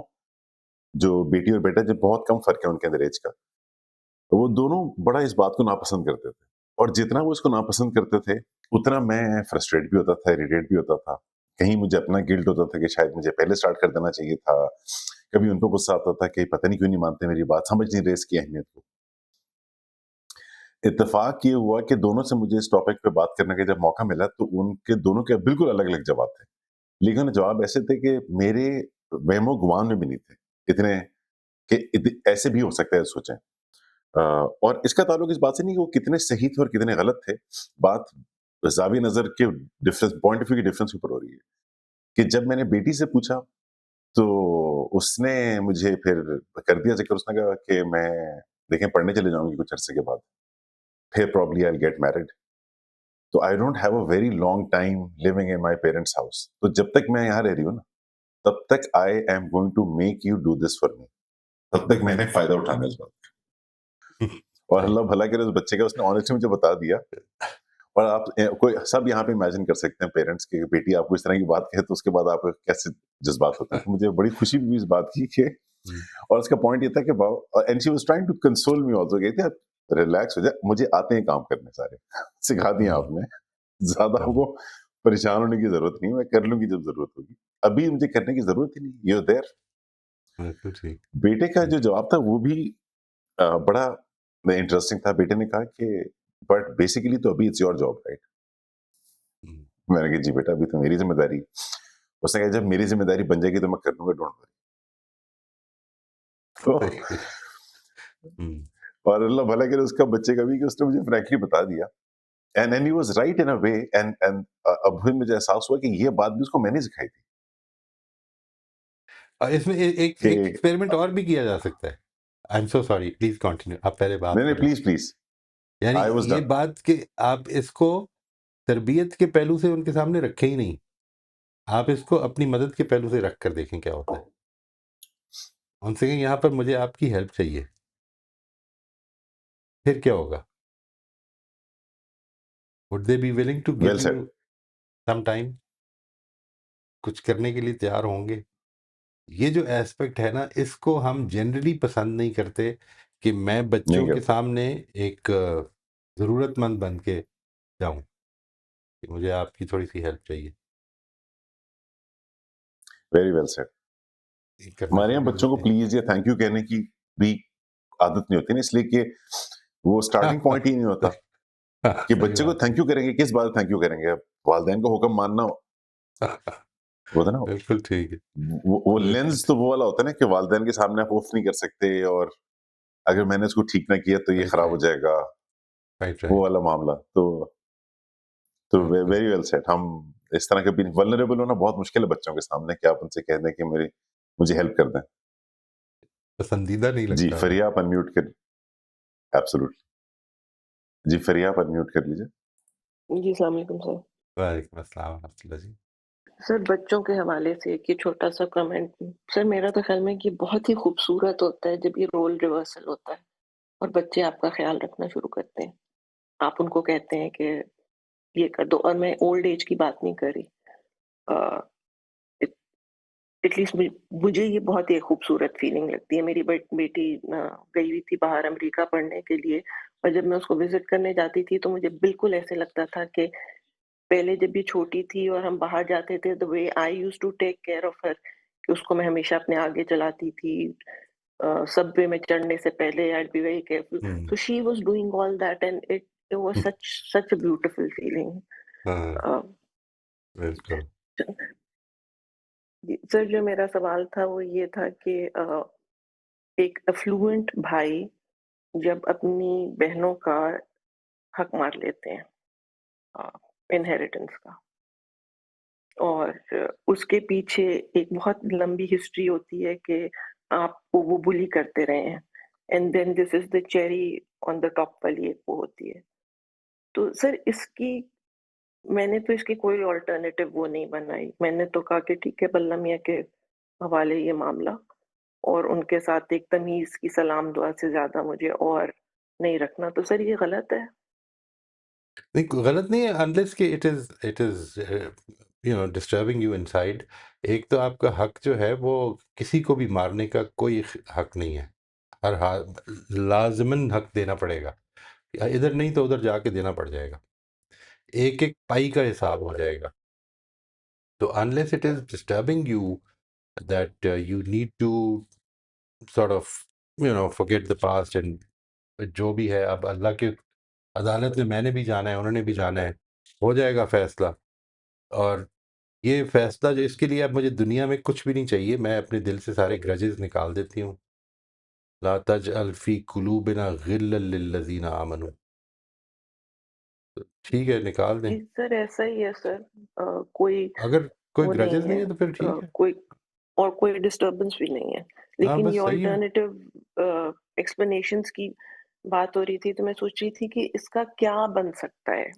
[SPEAKER 2] जो बेटी और बेटा, जब बहुत कम फ़र्क है उनके अंदर ऐज का, तो वो दोनों बड़ा इस बात को नापसंद करते थे, और जितना वो इसको नापसंद करते थे, उतना मैं फ्रस्ट्रेट भी होता था, इरिटेट भी होता था। कहीं मुझे अपना गिल्ट होता था कि शायद मुझे पहले स्टार्ट कर देना चाहिए था। कभी उनको गुस्सा आता था कि पता नहीं क्यों नहीं मानते मेरी बात, समझ नहीं रहे इसकी अहमियत को। इत्तेफ़ाक ये हुआ कि दोनों से मुझे इस टॉपिक पे बात करने का जब मौका मिला, तो उनके दोनों के बिल्कुल अलग-अलग जवाब थे। लेकिन जवाब ऐसे थे कि मेरे वहमो-गुमान में भी नहीं थे, इतने कि ऐसे भी हो सकता है, सोचें। और इसका ताल्लुक इस बात से नहीं कि वो कितने सही थे और कितने गलत थे, बात ज़ाविया नज़र के डिफरेंस, पॉइंट ऑफ व्यू के डिफरेंस के ऊपर हो रही है। कि जब मैंने बेटी से पूछा, तो उसने मुझे फिर कर दिया ज़िक्र, उसने कहा कि मैं, देखें, पढ़ने चले जाऊँगी कुछ अरसे के बाद, फिर probably I will get married, तो I don't have a very long time living in my parents house, तो जब तक मैं यहाँ रह रही हूँ ना, तब तक I am going to make you do this for me, तब तक मैंने फ़ायदा उठाना है इस बात का। और
[SPEAKER 1] राइट।
[SPEAKER 2] अल्लाह भला करे उस बच्चे का उसने ऑनेस्टली मुझे बता दिया। और आप कोई सब यहाँ पे इमेजिन कर सकते हैं पेरेंट्स की बेटी आपको इस तरह की बात कहे तो उसके बाद आपको कैसे जज़्बात होते हैं। तो मुझे बड़ी खुशी हुई इस बात की कि
[SPEAKER 1] हुँ,
[SPEAKER 2] और उसका पॉइंट ये था कि and she was trying to console me also, कहती है रिलैक्स हो जा, मुझे आते हैं काम करने सारे। सिखा दिए
[SPEAKER 1] हुँ,
[SPEAKER 2] आपने। ज़्यादा
[SPEAKER 1] हुँ,
[SPEAKER 2] आपको परेशान होने की ज़रूरत नहीं है, मैं कर लूँगी जब ज़रूरत होगी। अभी मुझे करने की ज़रूरत ही नहीं, यू आर देयर।
[SPEAKER 1] बिल्कुल ठीक।
[SPEAKER 2] बेटे का
[SPEAKER 1] हुँ,
[SPEAKER 2] जो जवाब था वो भी बड़ा इंटरेस्टिंग था। बेटे ने कहा कि बट बेसिकली तो अभी इट्स योर जॉब, राइट?
[SPEAKER 1] हुँ,
[SPEAKER 2] मैंने कहा जी बेटा अभी तो मेरी ज़िम्मेदारी। उसने कहा जब मेरी ज़िम्मेदारी बन जाएगी तो मैं कर लूँगा, डोंट वरी। तो
[SPEAKER 1] सही। हुँ,
[SPEAKER 2] और अल्लाह भला करे उसका बच्चे का भी कि उसने मुझे फ्रैंकली बता दिया। एंड ही वाज़ राइट इन अ वे। अब फिर मुझे एहसास हुआ कि ये बात भी उसको मैंने सिखाई थी
[SPEAKER 1] इसमें एक
[SPEAKER 2] कि
[SPEAKER 1] एक एक्सपेरिमेंट और भी किया जा सकता है। I am so sorry, please continue, आप पहले बात
[SPEAKER 2] नहीं, नहीं
[SPEAKER 1] करें।
[SPEAKER 2] प्लीज़, प्लीज़,
[SPEAKER 1] यानी
[SPEAKER 2] आई वाज़
[SPEAKER 1] ये
[SPEAKER 2] डन।
[SPEAKER 1] बात कि आप इसको तरबियत के पहलू से उनके सामने रखें ही नहीं। आप इसको अपनी मदद के पहलू से रख कर देखें क्या होता है। उनसे कहें यहाँ पर मुझे आपकी हेल्प चाहिए, फिर क्या होगा? Would they be willing to
[SPEAKER 2] well
[SPEAKER 1] give you
[SPEAKER 2] said.
[SPEAKER 1] Some time? कुछ करने के लिए तैयार होंगे? ये जो एस्पेक्ट है ना, इसको हम जनरली पसंद नहीं करते कि मैं
[SPEAKER 2] नहीं
[SPEAKER 1] बच्चों के
[SPEAKER 2] करते।
[SPEAKER 1] सामने एक ज़रूरतमंद बन के जाऊँ, कि मुझे आपकी थोड़ी-सी हेल्प चाहिए।
[SPEAKER 2] Very well said.
[SPEAKER 1] ये करना
[SPEAKER 2] हमारे
[SPEAKER 1] शुरू
[SPEAKER 2] यहाँ
[SPEAKER 1] कर
[SPEAKER 2] बच्चों को
[SPEAKER 1] देते हैं।
[SPEAKER 2] प्लीज़ या थैंक यू कहने की भी आदत नहीं होती ना, इसलिए कि वो स्टार्टिंग पॉइंट ही नहीं होता कि
[SPEAKER 1] सही
[SPEAKER 2] बच्चे को
[SPEAKER 1] बात
[SPEAKER 2] थैंक यू करेंगे, किस बात थैंक यू करेंगे? वालिदैन का हुक्म मानना
[SPEAKER 1] है।
[SPEAKER 2] होता है ना।
[SPEAKER 1] बिल्कुल ठीक है,
[SPEAKER 2] वो
[SPEAKER 1] बिल्कुल
[SPEAKER 2] लेंस
[SPEAKER 1] ठीक।
[SPEAKER 2] तो वो वाला होता है ना कि वालिदैन के सामने आप उफ़ नहीं कर सकते और अगर मैंने इसको ठीक ना किया तो ये
[SPEAKER 1] राइट,
[SPEAKER 2] खराब हो
[SPEAKER 1] राइट,
[SPEAKER 2] जाएगा,
[SPEAKER 1] राइट,
[SPEAKER 2] वो
[SPEAKER 1] राइट,
[SPEAKER 2] वाला मामला। तो
[SPEAKER 1] बिल्कुल।
[SPEAKER 2] Very well said. हम इस तरह के भी वल्नरेबल होना बहुत मुश्किल है बच्चों के सामने कि आप उनसे कह दें कि मेरी मुझे हेल्प कर दें।
[SPEAKER 1] पसंदीदा नहीं
[SPEAKER 2] जी,
[SPEAKER 1] लगता हमें।
[SPEAKER 2] फ़रिया आप अनम्यूट कर एब्सोल्यूटली। जी, फ़रिया आप अनम्यूट कर लीजिए।
[SPEAKER 4] जी, अस्सलाम वालेकुम सर।
[SPEAKER 1] वालेकुम अस्सलाम व रहमतुल्लाह जी।
[SPEAKER 4] सर बच्चों के हवाले से एक ये छोटा-सा कमेंट। सर मेरा तो ख़्याल में कि बहुत ही खूबसूरत होता है जब ये रोल रिवर्सल होता है और बच्चे आपका ख़्याल रखना शुरू करते हैं। आप उनको कहते हैं कि ये कर दो और मैं ओल्ड एज की बात नहीं कर रही। अ, एट एटलीस्ट मुझे ये बहुत ही खूबसूरत फीलिंग लगती है। मेरी बेटी गई हुई थी बाहर अमेरिका पढ़ने के लिए और जब मैं उसको विज़िट करने जाती थी तो मुझे बिल्कुल ऐसे लगता था कि पहले जब ये छोटी थी और हम बाहर जाते थे the way I used to take care of her कि उसको मैं हमेशा अपने आगे चलाती थी। सबवे में चढ़ने से पहले I will be very careful.
[SPEAKER 1] Hmm,
[SPEAKER 4] so she was doing all that and it was
[SPEAKER 1] hmm,
[SPEAKER 4] such a beautiful feeling.
[SPEAKER 1] हाँ,
[SPEAKER 4] अ,
[SPEAKER 1] बिल्कुल।
[SPEAKER 4] सर जो मेरा सवाल था वो ये था कि एक अफ्लुएंट भाई जब अपनी बहनों का हक मार लेते हैं इनहेरिटेंस का और उसके पीछे एक बहुत लंबी हिस्ट्री होती है कि आपको वो बुली करते रहे हैं and then this is the cherry on the top वाली एक वो होती है। तो सर इसकी मैंने तो इसकी कोई ऑल्टरनेटिव वो नहीं बनाई। मैंने तो कहा कि ठीक है बल्ला मियाँ के हवाले ये मामला और उनके साथ एक तमीज़ की सलाम दुआ से ज़्यादा मुझे और नहीं रखना। तो सर ये गलत है?
[SPEAKER 1] नहीं, गलत नहीं है अनलेस कि it is you know disturbing you inside. एक तो आपका हक जो है वो किसी को भी मारने का कोई हक नहीं है। हर हाल लाज़िमन हक देना पड़ेगा। या इधर नहीं तो उधर जाके देना पड़ जाएगा। एक-एक पाई का हिसाब हो जाएगा। तो unless it is disturbing you that you need to sort of forget the past and जो भी है अब अल्लाह की अदालत में मैंने भी जाना है, उन्होंने भी जाना है, हो जाएगा फ़ैसला। और ये फ़ैसला जो इसके लिए अब मुझे दुनिया में कुछ भी नहीं चाहिए, मैं अपने दिल से सारे ग्रजेस निकाल देती हूँ। ला तजअल फ़ी क़ुलूबिना ग़िल्लन लिल्लज़ीना आमनू। तो ठीक है, निकाल दें।
[SPEAKER 4] जी सर ऐसा ही है सर। कोई
[SPEAKER 1] अगर कोई
[SPEAKER 4] वो
[SPEAKER 1] ग्रजेस
[SPEAKER 4] नहीं
[SPEAKER 1] नहीं
[SPEAKER 4] है
[SPEAKER 1] है तो फिर ठीक है।
[SPEAKER 4] कोई और कोई डिस्टर्बेंस भी नहीं है।
[SPEAKER 1] हाँ,
[SPEAKER 4] लेकिन ये
[SPEAKER 1] बस सही है।
[SPEAKER 4] अल्टरनेटिव एक्सप्लेनेशंस की बात हो रही थी, तो मैं सोच रही थी कि इसका क्या बन सकता है?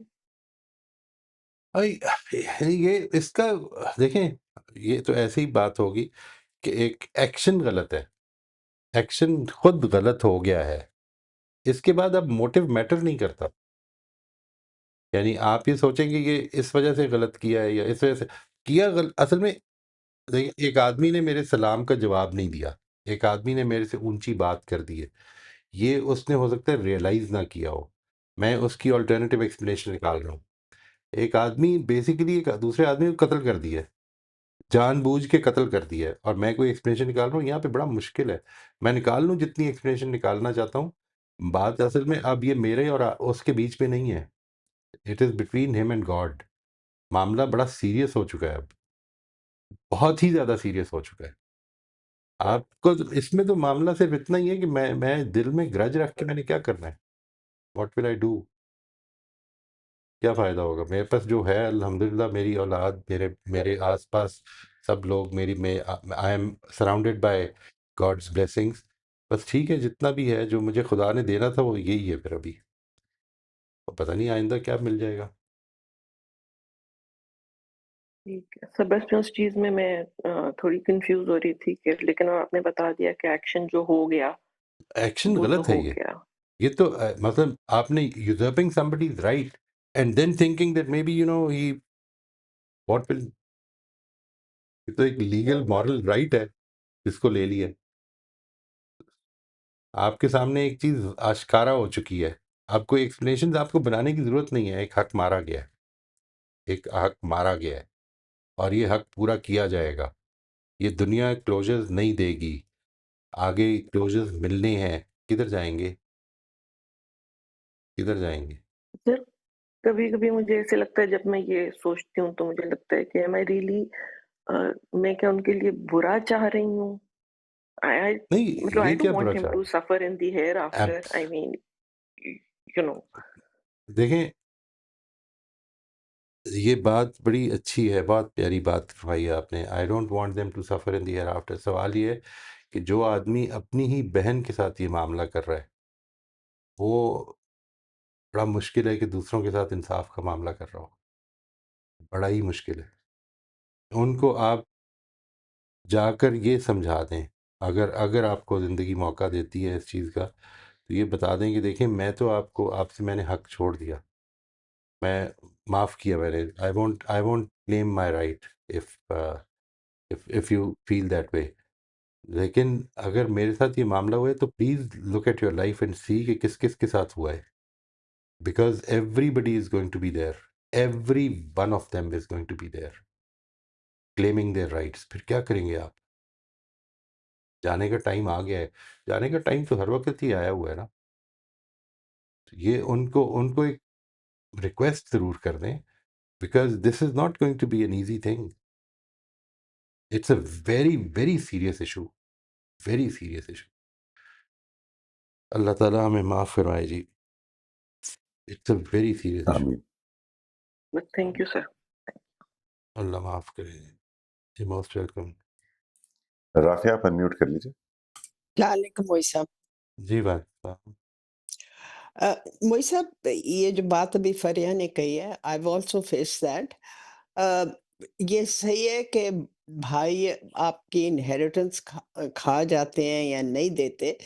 [SPEAKER 1] भाई ये इसका देखें, ये तो ऐसी ही बात होगी कि एक एक्शन गलत है। एक्शन खुद गलत हो गया है। इसके बाद अब मोटिव मैटर नहीं करता। यानी आप ये सोचेंगे कि इस वजह से गलत किया है या इस वजह से किया असल में देखिए, एक आदमी ने मेरे सलाम का जवाब नहीं दिया, एक आदमी ने मेरे से ऊंची बात कर दी है, ये उसने हो सकता है रियलाइज ना किया हो, मैं उसकी ऑल्टरनेटिव एक्सप्लेनेशन निकाल रहा हूँ। एक आदमी बेसिकली एक दूसरे आदमी को कत्ल कर दिया है, जानबूझ के कत्ल कर दिया है, और मैं कोई एक्सप्लेनेशन निकाल रहा हूँ, यहाँ पे बड़ा मुश्किल है। मैं निकाल लूँ जितनी एक्सप्लेनेशन निकालना चाहता हूँ, बात असल में अब ये मेरे और उसके बीच में नहीं है, it is between him and God. मामला बड़ा सीरियस हो चुका है अब, बहुत ही ज़्यादा सीरियस हो चुका है। आपको तो इसमें तो मामला सिर्फ इतना ही है कि मैं दिल में ग्रज रख के मैंने क्या करना है? What will I do? क्या फ़ायदा होगा? मेरे पास जो है अल्हम्दुलिल्लाह, मेरी औलाद, मेरे मेरे आस-पास सब लोग, I am surrounded by God's blessings. बस ठीक है, जितना भी है, जो मुझे खुदा ने देना था वो यही है फिर अभी। और पता नहीं आइंदा क्या मिल जाएगा।
[SPEAKER 4] ठीक है। सर बस उस चीज़ में मैं थोड़ी कन्फ्यूज़ हो रही थी कि लेकिन आपने बता दिया कि एक्शन जो हो गया,
[SPEAKER 1] एक्शन
[SPEAKER 4] वो तो
[SPEAKER 1] गलत है
[SPEAKER 4] हो
[SPEAKER 1] ये।
[SPEAKER 4] गया।
[SPEAKER 1] ये तो मतलब आपने usurping somebody's right and then thinking that maybe he what will ये तो एक लीगल मॉरल राइट है, जिसको ले लिया। आपके सामने एक चीज़ आश्कारा हो चुकी है। अब कोई एक्सप्लेनेशंस आपको बनाने की ज़रूरत नहीं है, एक हक मारा गया है। एक हक मारा गया है और ये हक पूरा किया जाएगा। ये दुनिया क्लोज़र्स नहीं देगी, आगे क्लोज़र्स मिलने हैं। किधर जाएँगे? किधर जाएँगे?
[SPEAKER 4] सर कभी-कभी मुझे ऐसे लगता है जब मैं ये सोचती हूँ तो मुझे लगता है कि एम आई रियली मैं क्या उनके लिए बुरा चाह रही हूँ? आई
[SPEAKER 1] नहीं,
[SPEAKER 4] मतलब
[SPEAKER 1] ये
[SPEAKER 4] आई
[SPEAKER 1] क्या
[SPEAKER 4] डोंट वांट
[SPEAKER 1] बुरा
[SPEAKER 4] हिम
[SPEAKER 1] चाह
[SPEAKER 4] टू
[SPEAKER 1] रहे
[SPEAKER 4] सफर इन द
[SPEAKER 1] हैं?
[SPEAKER 4] हियरआफ्टर आई मीन यू नो
[SPEAKER 1] देखें, ये बात बड़ी अच्छी है, बहुत प्यारी बात फरमाई है आपने। I don't want them to suffer in the hereafter. सवाल ये है कि जो आदमी अपनी ही बहन के साथ ये मामला कर रहा है, वो बड़ा मुश्किल है कि दूसरों के साथ इंसाफ का मामला कर रहा हो। बड़ा ही मुश्किल है। उनको आप जाकर ये समझा दें, अगर अगर आपको ज़िंदगी मौका देती है इस चीज़ का, तो ये बता दें कि देखिए, मैं तो आपसे मैंने हक छोड़ दिया, मैं माफ़ किया मैंने। I won't claim my right if if you feel that way. लेकिन अगर मेरे साथ ये मामला हुआ है तो please look at your life and see कि किस-किस के साथ हुआ है। Because everybody is going to be there, every one of them is going to be there claiming their rights. फिर क्या करेंगे आप? जाने का टाइम आ गया है। जाने का टाइम तो हर वक़्त ही आया हुआ है ना। तो ये उनको उनको एक रिक्वेस्ट ज़रूर कर दें, because this is not going to be an easy thing. It's a very, very serious issue, very serious issue. अल्लाह ताला हमें माफ़ फरमाए जी। It's a very serious issue.
[SPEAKER 2] आमीन।
[SPEAKER 4] But thank you sir.
[SPEAKER 1] अल्लाह माफ़ करे। जी, मोस्ट वेलकम।
[SPEAKER 2] राफ़िया आप अनम्यूट कर लीजिए।
[SPEAKER 5] अस्सलामुअलैकुम मोई साहब।
[SPEAKER 1] जी, बात साहब।
[SPEAKER 5] मोई साहब, ये जो बात अभी फ़रिया ने कही है, I have also faced that. अ, ये सही है कि भाई आपकी इनहेरिटेंस खा जाते हैं या नहीं देते,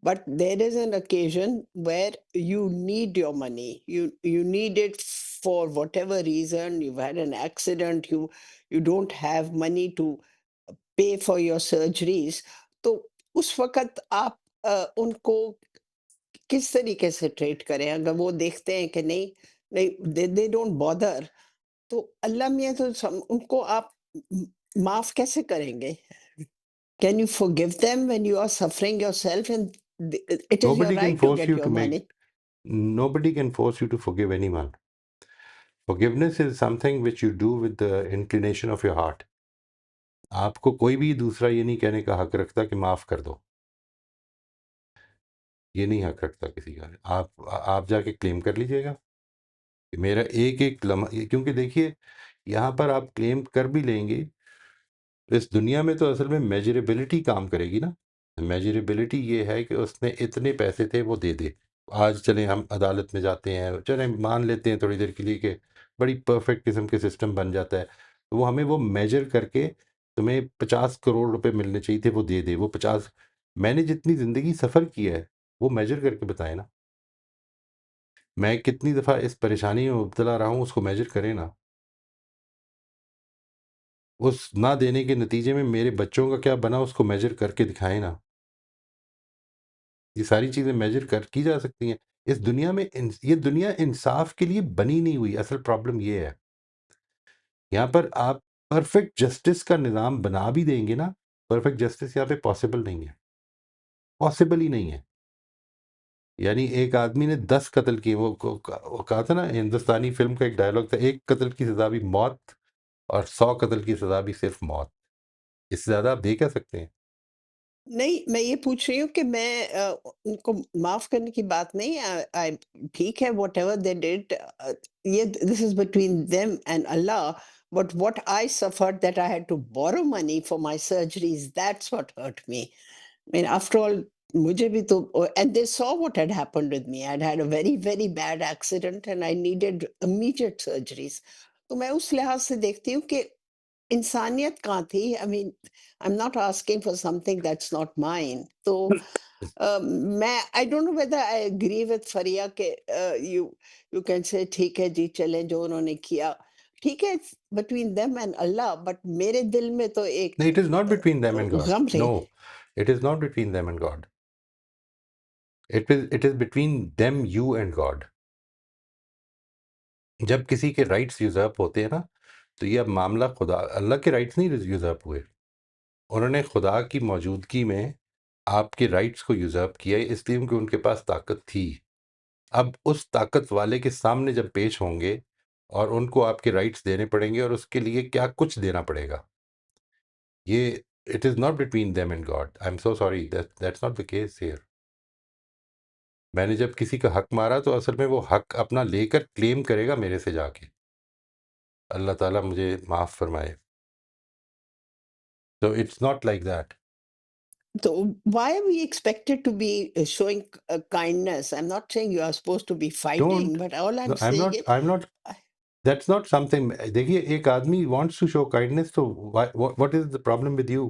[SPEAKER 5] but there is an occasion where you need your money, you need it for whatever reason, you had an accident, you don't have money to pay for your surgeries, तो उस वक़्त आप उनको किस तरीके से ट्रीट करें? अगर वो देखते हैं कि नहीं, नहीं, दे डोंट बॉदर, तो अल्लाह मियाँ तो उनको आप माफ कैसे करेंगे? Can you forgive them when you are suffering yourself and it is your
[SPEAKER 1] Nobody can
[SPEAKER 5] right to
[SPEAKER 1] force
[SPEAKER 5] get
[SPEAKER 1] you
[SPEAKER 5] your
[SPEAKER 1] to make
[SPEAKER 5] money?
[SPEAKER 1] nobody can force you to forgive anyone. Forgiveness is something which you do with the inclination of your heart. आपको कोई भी दूसरा ये नहीं कहने का हक रखता कि माफ़ कर दो। ये नहीं हक रखता किसी का। आप जाके क्लेम कर लीजिएगा कि मेरा एक-एक लम्हा, क्योंकि देखिए, यहाँ पर आप क्लेम कर भी लेंगे, इस दुनिया में तो असल में मेजरेबिलिटी काम करेगी ना। मेजरेबिलिटी ये है कि उसने इतने पैसे थे, वो दे दे। आज चलें हम अदालत में जाते हैं, चलें मान लेते हैं थोड़ी देर के लिए कि बड़ी परफेक्ट किस्म के सिस्टम बन जाता है। तो वो हमें वो मेजर करके, तुम्हें 50 करोड़ रुपए मिलने चाहिए थे, वो दे दे। वो 50, मैंने जितनी ज़िंदगी सफ़र की है, वो मेजर करके बताए ना। मैं कितनी दफ़ा इस परेशानी में मुब्तला रहा हूँ, उसको मेज़र करें ना। उस ना देने के नतीजे में मेरे बच्चों का क्या बना, उसको मेज़र करके दिखाएँ ना। ये सारी चीज़ें मेज़र कर की जा सकती हैं। इस दुनिया में ये दुनिया इंसाफ़ के लिए बनी नहीं हुई, असल प्रॉब्लम ये है। यहाँ पर आप परफ़ेक्ट जस्टिस का निज़ाम बना भी देंगे ना, परफ़ेक्ट जस्टिस यहाँ पे पॉसिबल नहीं है। पॉसिबल ही नहीं है। यानी एक आदमी ने 10 कत्ल किए, वो कहा था ना, हिंदुस्तानी फ़िल्म का एक डायलॉग था, एक कत्ल की सज़ा भी मौत और 100 कत्ल की सज़ा भी सिर्फ़ मौत। इससे ज़्यादा आप दे क्या सकते हैं?
[SPEAKER 5] नहीं, मैं ये पूछ रही हूँ कि मैं उनको माफ़ करने की बात नहीं, आई ठीक है, व्हाटएवर दे डिड, ये this is between them and Allah, but what I suffered that I had to borrow money for my surgeries, that's what hurt me. I mean, after all, मुझे भी तो, and they saw what had happened with me. I'd had a very, very bad accident and I needed immediate surgeries. तो मैं उस लिहाज से देखती हूँ कि इंसानियत कहाँ थी? I mean, I'm not asking for something that's not mine. तो मैं I don't know whether I agree with फरिया के you can say ठीक है जी, चलें जो उन्होंने किया। ठीक है, it's between them and Allah, but मेरे दिल में तो
[SPEAKER 1] No,
[SPEAKER 5] एक
[SPEAKER 1] it is not between them and God.
[SPEAKER 5] गम रही।
[SPEAKER 1] No, it is not between them and God. It is between them, you and God. जब किसी के राइट्स यूज़र्प होते हैं ना, तो ये अब मामला खुदा अल्लाह के राइट्स नहीं यूज़र्प हुए। उन्होंने खुदा की मौजूदगी में आपके राइट्स को यूज़र्प किया, इसलिए क्योंकि उनके पास ताकत थी। अब उस ताकत वाले के सामने जब पेश होंगे और उनको आपके राइट्स देने पड़ेंगे और उसके लिए क्या कुछ देना पड़ेगा। ये it is not between them and God. I am so sorry, that's not the case here. मैंने जब किसी का हक मारा तो असल में वो हक अपना लेकर क्लेम करेगा मेरे से जाके। अल्लाह ताला मुझे माफ़ फरमाए। तो it's not like that.
[SPEAKER 5] So why are we expected to be showing kindness? I'm not saying you are supposed to be fighting,
[SPEAKER 1] don't
[SPEAKER 5] but all
[SPEAKER 1] know,
[SPEAKER 5] I'm saying is,
[SPEAKER 1] I am not
[SPEAKER 5] I,
[SPEAKER 1] that's not something. देखिए, एक आदमी wants to show kindness, तो what is the problem with you?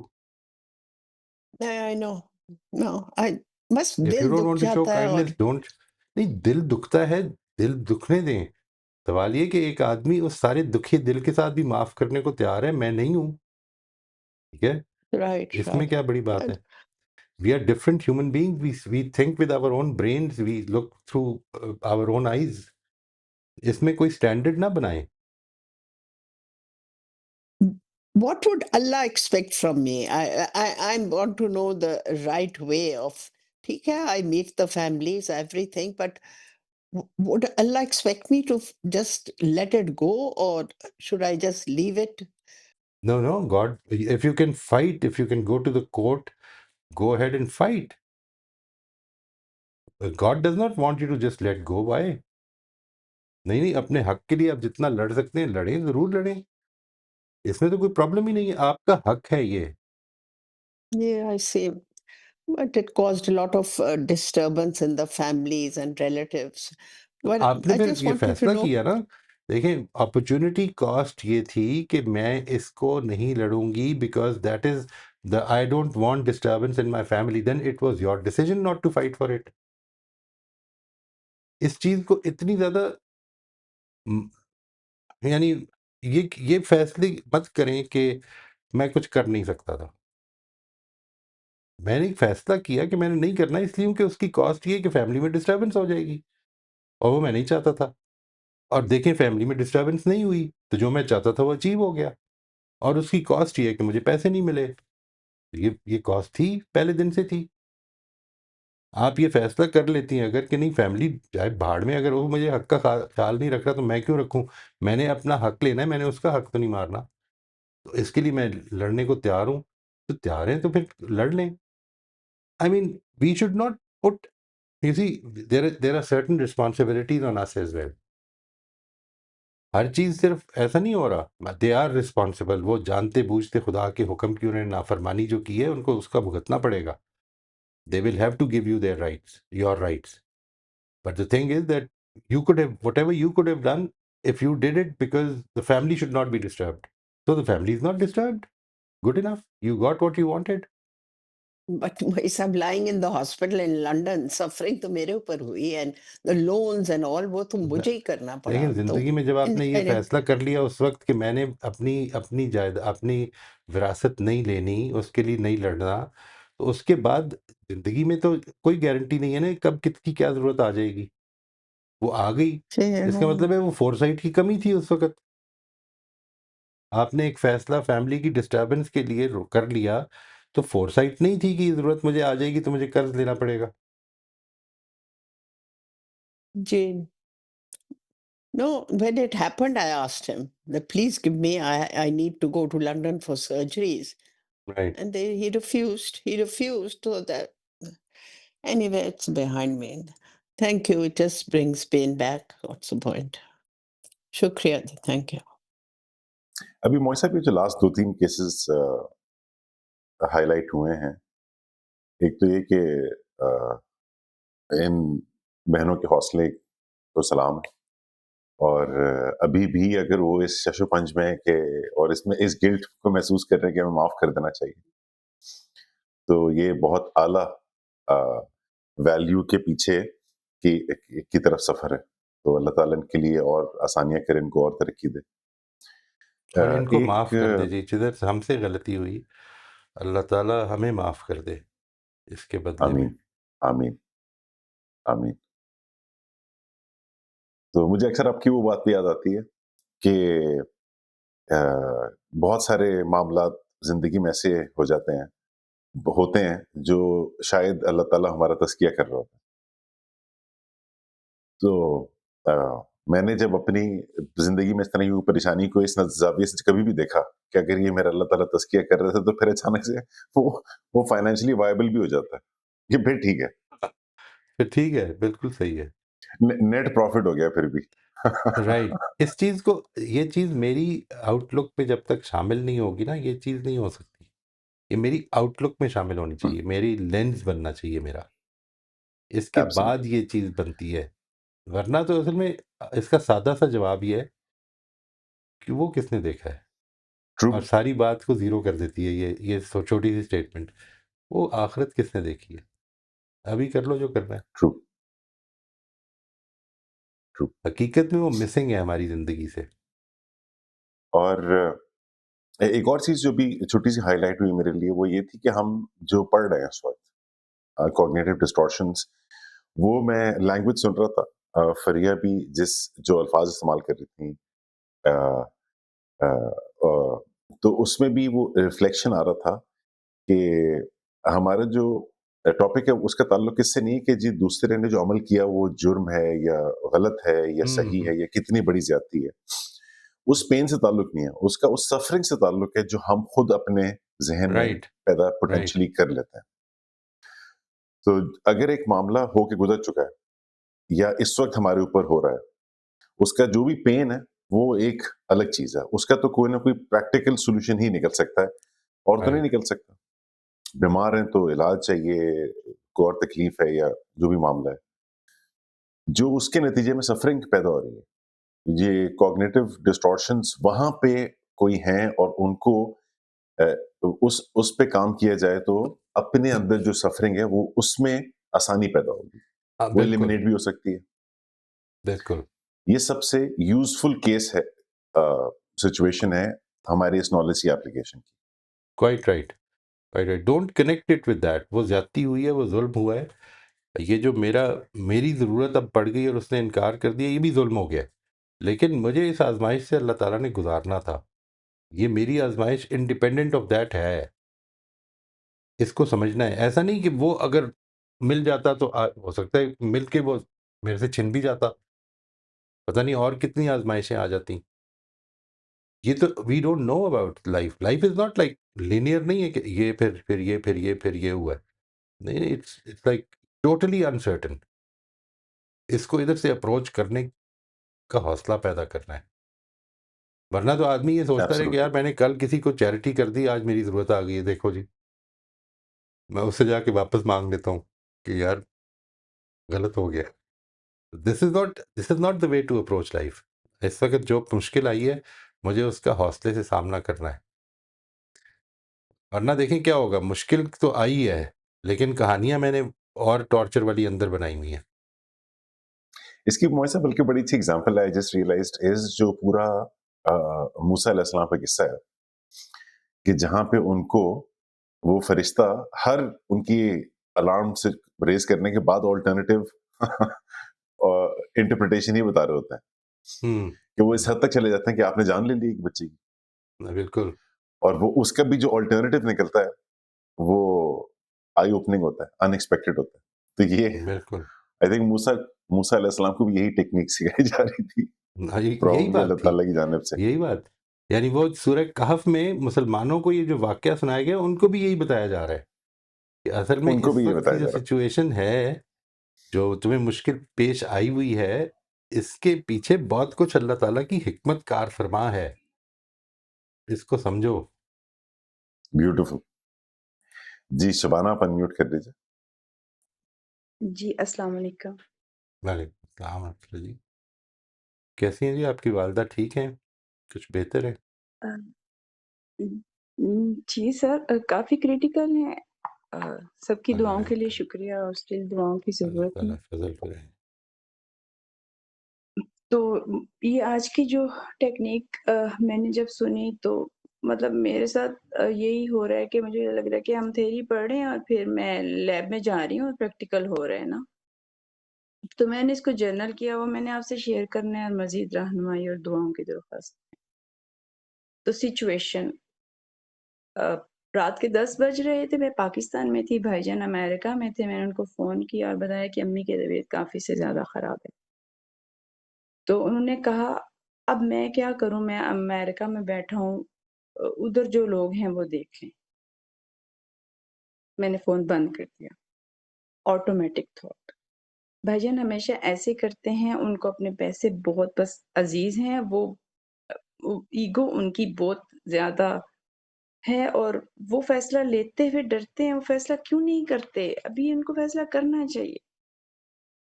[SPEAKER 5] I know, no, I बस
[SPEAKER 1] if you
[SPEAKER 5] दिल
[SPEAKER 1] don't
[SPEAKER 5] दुख
[SPEAKER 1] want to show
[SPEAKER 5] जाता है और
[SPEAKER 1] काइंडनेस, डोंट। नहीं, दिल दुखता है, दिल दुखने दें। सवाल ये कि एक आदमी उस सारे दुखी दिल के साथ भी माफ़ करने को तैयार है, मैं नहीं हूँ, ठीक है?
[SPEAKER 5] right,
[SPEAKER 1] इसमें
[SPEAKER 5] right.
[SPEAKER 1] क्या बड़ी बात
[SPEAKER 5] And
[SPEAKER 1] है? We are different human beings. We think with our own brains. We look through our own eyes. इसमें कोई स्टैंडर्ड ना बनाएं।
[SPEAKER 5] what would Allah expect from me? I want to know the right way of, ठीक है, I meet the families, everything, but would Allah expect me to just let it go, or should I just leave it?
[SPEAKER 1] No, no, God, if you can fight, if you can go to the court, go ahead and fight. God does not want you to just let go. Why? नहीं, नहीं, अपने हक के लिए आप जितना लड़ सकते हैं, लड़ें, ज़रूर लड़ें। इसमें तो कोई प्रॉब्लम ही नहीं है, आपका हक है ये।
[SPEAKER 5] Yeah, I see. But it caused a lot of disturbance in the families and relatives.
[SPEAKER 1] तो
[SPEAKER 5] But
[SPEAKER 1] आपने
[SPEAKER 5] I
[SPEAKER 1] फिर
[SPEAKER 5] just
[SPEAKER 1] ये
[SPEAKER 5] wanted to
[SPEAKER 1] फैसला
[SPEAKER 5] know.
[SPEAKER 1] किया ना। देखें, अपॉर्च्युनिटी कॉस्ट ये थी कि मैं इसको नहीं लड़ूंगी because that is the I don't want disturbance in my family, then it was your decision not to fight for it. इस चीज को इतनी ज्यादा यानी ये फैसले मत करें कि मैं कुछ कर नहीं सकता था। मैंने एक फैसला किया कि मैंने नहीं करना, इसलिए कि उसकी कॉस्ट ये है कि फैमिली में डिस्टर्बेंस हो जाएगी, और वो मैं नहीं चाहता था। और देखें, फैमिली में डिस्टर्बेंस नहीं हुई तो जो मैं चाहता था वो अचीव हो गया, और उसकी कॉस्ट ये है कि मुझे पैसे नहीं मिले। ये कॉस्ट थी, पहले दिन से थी। आप ये फैसला कर लेती हैं अगर कि नहीं, फैमिली चाहे भाड़ में, अगर वो मुझे हक का ख्याल नहीं रख रहा तो मैं क्यों रखूं? मैंने अपना हक लेना है, मैंने उसका हक तो नहीं मारना। तो इसके लिए मैं लड़ने को तैयार हूं, तो तैयार हैं तो फिर लड़ लें। I mean, we should not put, you see, there are certain responsibilities on us as well. हर चीज़ सिर्फ ऐसा नहीं हो रहा, दे आर रिस्पॉन्सिबल। वो जानते बूझते खुदा के हुक्म की उन्होंने नाफरमानी जो की है, उनको उसका भुगतना पड़ेगा। They will have to give you their rights, your rights. But the thing is that you could have, whatever you could have done, if you did it, because the family should not be disturbed, so the family is not disturbed. Good enough, you got what you wanted.
[SPEAKER 5] But भाई साहब lying in the hospital in London suffering तो मेरे ऊपर हुई and the loans and all वो तो
[SPEAKER 1] न
[SPEAKER 5] मुझे ही करना पड़ा
[SPEAKER 1] लेकिन
[SPEAKER 5] तो
[SPEAKER 1] ज़िंदगी में जब आपने ये
[SPEAKER 5] इनहेरेंट
[SPEAKER 1] फ़ैसला कर लिया उस वक़्त कि मैंने अपनी अपनी अपनी विरासत नहीं लेनी, उसके लिए नहीं लड़ना, तो उसके बाद ज़िंदगी में तो कोई गारंटी नहीं है ना कब किसकी क्या ज़रूरत आ जाएगी। वो आ गई, इसका मतलब है वो फ़ोरसाइट की कमी थी उस वक़्त। आपने एक फ़ैसला फ़ैमिली की डिस्टर्बेंस के लिए कर लिया, तो फ़ोरसाइट नहीं थी कि ये ज़रूरत मुझे आ जाएगी तो मुझे कर्ज़ लेना पड़ेगा।
[SPEAKER 5] जी No, when it happened, I asked him that please give me, I need to go to London for surgeries.
[SPEAKER 1] Right.
[SPEAKER 5] And he refused. He refused. So that anyway, it's behind me. Thank you. It just brings pain back. What's the point? Shukriya. Thank you.
[SPEAKER 2] अभी मोई साहब ये जो last 2-3 cases highlight हुए हैं, एक तो ये कि अ, इन बहनों के हौसले को सलाम है और अभी भी अगर वो इस शशुपंज में के और इसमें इस गिल्ट को महसूस कर रहे हैं कि हमें माफ़ कर देना चाहिए, तो ये बहुत आला अ, वैल्यू के पीछे की तरफ सफ़र है। तो अल्लाह ताला इनके लिए और आसानियाँ करे, इनको और तरक्की दे।
[SPEAKER 1] और इनको
[SPEAKER 2] एक
[SPEAKER 1] माफ़ कर दे जी, जिधर से हमसे गलती हुई, अल्लाह ताला हमें माफ़ कर दे, इसके बदले में।
[SPEAKER 2] आमीन, आमीन, आमीन। तो मुझे अक्सर आपकी वो बात भी याद आती है कि अ, बहुत सारे मामलात ज़िंदगी में ऐसे हो जाते हैं, होते हैं जो शायद अल्लाह ताला हमारा तज़किया कर रहा होता है। तो अ, मैंने जब अपनी ज़िंदगी में इस तरह की कोई परेशानी को इस ज़ाविये से कभी भी देखा कि अगर ये मेरा अल्लाह ताला तज़किया कर रहे थे, तो फिर अचानक से वो वो फाइनेंशियली वायबल भी हो जाता है, कि फिर ठीक है,
[SPEAKER 1] फिर ठीक है, बिल्कुल सही है।
[SPEAKER 2] नेट प्रॉफ़िट हो गया फिर भी।
[SPEAKER 1] राइट, इस चीज़ को ये चीज़ मेरी आउटलुक पे जब तक शामिल नहीं होगी ना, ये चीज़ नहीं हो सकती। ये मेरी आउटलुक में शामिल होनी चाहिए, मेरी लेंस बनना चाहिए मेरा। इसके बाद
[SPEAKER 2] एब्सोल्यूटली,
[SPEAKER 1] ये चीज़ बनती है, वरना तो असल में इसका सादा-सा जवाब ये है कि वो किसने देखा है?
[SPEAKER 2] ट्रू,
[SPEAKER 1] और सारी बात को ज़ीरो कर देती है ये छोटी-सी स्टेटमेंट। वो आखिरत किसने देखी है? अभी कर लो जो करना है।
[SPEAKER 2] True, true.
[SPEAKER 1] हकीकत में वो मिसिंग है हमारी ज़िंदगी से।
[SPEAKER 2] और एक और चीज़ जो भी छोटी-सी हाइलाइट हुई मेरे लिए, वो ये थी कि हम जो पढ़ रहे हैं इस वक़्त कॉग्निटिव डिस्टॉर्शंस, वो मैं लैंग्वेज सुन रहा था। फ़रिया भी जिस जो अल्फ़ाज़ इस्तेमाल कर रही थीं अ अ अ, तो उसमें भी वो रिफ्लेक्शन आ रहा था कि हमारा जो टॉपिक है उसका ताल्लुक इससे नहीं है कि जी दूसरे ने जो अमल किया वो जुर्म है या गलत है या
[SPEAKER 1] हुँ,
[SPEAKER 2] सही
[SPEAKER 1] हुँ।
[SPEAKER 2] है या कितनी बड़ी ज़्यादती है। उस पेन से ताल्लुक नहीं है, उसका उस सफ़रिंग से ताल्लुक है जो हम खुद अपने ज़हन में
[SPEAKER 1] राइट,
[SPEAKER 2] पैदा
[SPEAKER 1] राइट।
[SPEAKER 2] पोटेंशियली कर लेते हैं। तो अगर एक मामला हो के गुज़र चुका है या इस वक़्त हमारे ऊपर हो रहा है, उसका जो भी पेन है, वो एक अलग चीज़ है। उसका तो कोई ना कोई प्रैक्टिकल सॉल्यूशन ही निकल सकता है और तो नहीं
[SPEAKER 1] राइट।
[SPEAKER 2] निकल सकता। बीमार हैं तो इलाज चाहिए, कोई और तकलीफ है या जो भी मामला है। जो उसके नतीजे में सफ़रिंग पैदा हो रही है, ये कॉग्निटिव डिस्टॉर्शंस वहाँ पे कोई हैं और उनको अ, उस पे काम किया जाए तो अपने अंदर जो सफ़रिंग है वो उसमें आसानी पैदा होगी।
[SPEAKER 1] हाँ,
[SPEAKER 2] वो
[SPEAKER 1] बिल्कुल,
[SPEAKER 2] एलिमिनेट भी हो सकती है।
[SPEAKER 1] बिल्कुल।
[SPEAKER 2] ये सबसे यूज़फुल केस है सिचुएशन है हमारी इस नॉलेज की एप्लीकेशन की।
[SPEAKER 1] Quite right, quite right. Don't connect it with that. वो ज़्यादती हुई है, वो ज़ुल्म हुआ है। ये जो मेरी ज़रूरत अब पड़ गई और उसने इनकार कर दिया, ये भी ज़ुल्म हो गया है। लेकिन मुझे इस आज़माइश से अल्लाह ताला ने गुज़ारना था। ये मेरी आज़माइश इंडिपेंडेंट ऑफ दैट है। इसको समझना है। ऐसा नहीं कि वो अगर मिल जाता तो हो सकता है मिल के वो मेरे से छिन भी जाता। पता नहीं और कितनी आज़माइशें आ जाती। ये तो we don't know about life. Life is not like linear नहीं है कि ये फिर ये, फिर ये, फिर ये हुआ है। नहीं, नहीं इट्स लाइक टोटली अनसर्टेन। इसको इधर से अप्रोच करने का हौसला पैदा करना है। वरना तो आदमी ये सोचता रहे कि
[SPEAKER 2] एब्सोल्युटली।
[SPEAKER 1] यार मैंने कल किसी को चैरिटी कर दी, आज मेरी ज़रूरत आ गई है, देखो जी। मैं उससे जाके वापस माँग लेता हूँ कि यार गलत हो गया। This is not the way to approach life. इस वक़्त जो मुश्किल आई है, मुझे उसका हौसले से सामना करना है। वरना देखें क्या होगा, मुश्किल तो आई है, लेकिन कहानियाँ मैंने और टॉर्चर वाली अंदर बनाई हुई हैं।
[SPEAKER 2] इसकी मोइसा बल्कि बड़ी अच्छी एग्ज़ाम्पल आई जस्ट रियलाइज़्ड इज़ जो पूरा मूसा अलैहिस्सलाम का किस्सा है, कि जहाँ पे उनको वो फरिश्ता हर उनकी अलार्म से रेज़ करने के बाद अल्टरनेटिव इंटरप्रिटेशन ही बता रहे होते हैं,
[SPEAKER 1] हुँ,
[SPEAKER 2] कि वो इस हद तक चले जाते हैं कि आपने जान ले ली एक बच्चे की
[SPEAKER 1] बिल्कुल,
[SPEAKER 2] और वो उसका भी जो अल्टरनेटिव निकलता है, वो आई ओपनिंग होता है, अनएक्सपेक्टेड होता है। तो ये
[SPEAKER 1] बिल्कुल।
[SPEAKER 2] आई थिंक मूसा मूसा अलैहिस्सलाम को भी यही टेक्निक सिखाई जा रही थी,
[SPEAKER 1] हाँ, यही
[SPEAKER 2] प्रॉबब्ली
[SPEAKER 1] बात
[SPEAKER 2] अल्लाह
[SPEAKER 1] थी,
[SPEAKER 2] ताला की जानिब से।
[SPEAKER 1] यही बात। यानी वो सूरह कहफ में मुसलमानों को ये जो वाक़या सुनाया गया, उनको भी यही बताया जा रहा है कि असल में
[SPEAKER 2] उनको
[SPEAKER 1] इस
[SPEAKER 2] भी ये
[SPEAKER 1] वक़्त की
[SPEAKER 2] बताया
[SPEAKER 1] जो
[SPEAKER 2] जा रहा
[SPEAKER 1] सिचुएशन है, जो तुम्हें मुश्किल पेश आई हुई है, इसके पीछे बहुत कुछ अल्लाह ताला की हिकमत कार फ़रमा है। इसको समझो।
[SPEAKER 2] है। ब्यूटीफुल। जी, शबाना आप अनम्यूट कर लीजिए।
[SPEAKER 6] जी, अस्सलाम वालेकुम।
[SPEAKER 1] वालेकुम सलाम अफ़ज़ल जी। कैसी हैं जी आपकी वालिदा ठीक हैं? कुछ बेहतर है?
[SPEAKER 6] अ, जी सर, काफ़ी क्रिटिकल हैं। सबकी दुआओं
[SPEAKER 1] अल्लाह
[SPEAKER 6] के लिए शुक्रिया और स्टिल दुआओं की ज़रूरत है।
[SPEAKER 1] ताला फ़ज़ल करे।
[SPEAKER 6] तो ये आज की जो टेक्निक मैंने जब सुनी तो मतलब मेरे साथ यही हो रहा है कि मुझे लग रहा है कि हम थ्योरी पढ़ रहे हैं और फिर मैं लैब में जा रही हूँ और प्रैक्टिकल हो रहा है ना। तो मैंने इसको जर्नल किया, वो मैंने आपसे शेयर करना है और मज़ीद रहनुमाई और दुआओं की दरख्वास्त। तो सिचुएशन अ, रात के 10 बज रहे थे, मैं पाकिस्तान में थी, भाईजान अमेरिका में थे। मैंने उनको फ़ोन किया और बताया कि अम्मी की तबीयत काफ़ी से ज़्यादा ख़राब है। तो उन्होंने कहा, "अब मैं क्या करूँ? मैं अमेरिका में बैठा हूँ, उधर जो लोग हैं वो देख लें।" मैंने फ़ोन बंद कर दिया। Automatic thought. भाईजान हमेशा ऐसे करते हैं, उनको अपने पैसे बहुत बस अज़ीज़ हैं, वो ईगो उनकी बहुत ज़्यादा है और वो फ़ैसला लेते हुए डरते हैं, वो फ़ैसला क्यों नहीं करते? अभी उनको फ़ैसला करना चाहिए।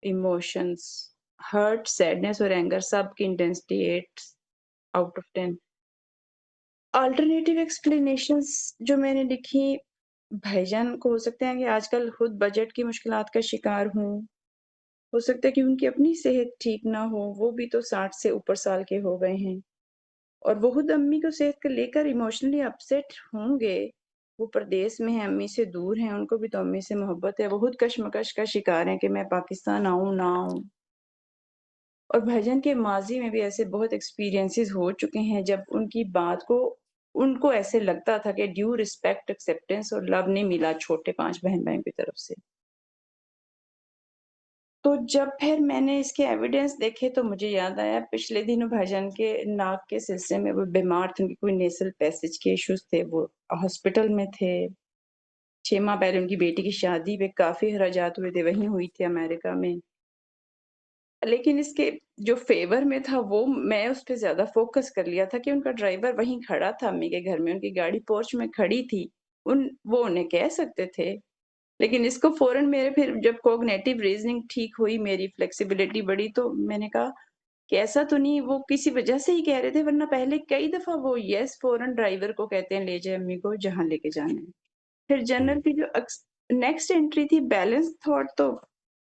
[SPEAKER 6] इमोशंस, हर्ट, सैडनेस और एंगर सबकी intensity 8 out of 10। Alternative explanations जो मैंने लिखी, भाईजान को हो सकता है कि आजकल खुद बजट की मुश्किलात का शिकार हों। हो सकता है कि उनकी अपनी सेहत ठीक ना हो, वो भी तो 60 से ऊपर साल के हो गए हैं। और वो खुद अम्मी को सेहत को लेकर इमोशनली अपसेट होंगे। वो परदेस में हैं, अम्मी से दूर हैं, उनको भी तो अम्मी से मोहब्बत है। वो खुद कशमकश का शिकार हैं कि मैं पाकिस्तान आऊँ, ना आऊँ। और भाईजान के माज़ी में भी ऐसे बहुत एक्सपीरियंसेस हो चुके हैं जब उनकी बात को उनको ऐसे लगता था कि ड्यू रिस्पेक्ट, एक्सेप्टेंस और लव नहीं मिला छोटे 5 बहन-भाइयों की तरफ से। तो जब फिर मैंने इसके एविडेंस देखे तो मुझे याद आया पिछले दिनों भाईजान के नाक के सिलसिले में वो बीमार थे, उनकी कोई नेज़ल पैसेज के इश्यूज़ थे, वो हॉस्पिटल में थे। 6 माह पहले उनकी बेटी की शादी पे काफ़ी अखराजात हुए थे, वहीं हुई थी अमेरिका में। लेकिन इसके जो फ़ेवर में था वो मैं उस पे ज़्यादा फ़ोकस कर लिया था कि उनका ड्राइवर वहीं खड़ा था अम्मी के घर में, उनकी गाड़ी पोर्च में खड़ी थी। वो उन्हें कह सकते थे। लेकिन इसको फ़ौरन मेरे फिर जब कॉग्निटिव रीज़निंग ठीक हुई, मेरी फ्लेक्सिबिलिटी बढ़ी तो मैंने कहा कि ऐसा तो नहीं वो किसी वजह से ही कह रहे थे वरना पहले कई दफ़ा वो येस फ़ौरन ड्राइवर को कहते हैं ले जाए अम्मी को जहाँ लेके जाना है। फिर
[SPEAKER 1] हुँ,
[SPEAKER 6] जर्नल की जो नेक्स्ट एंट्री थी बैलेंस थॉट तो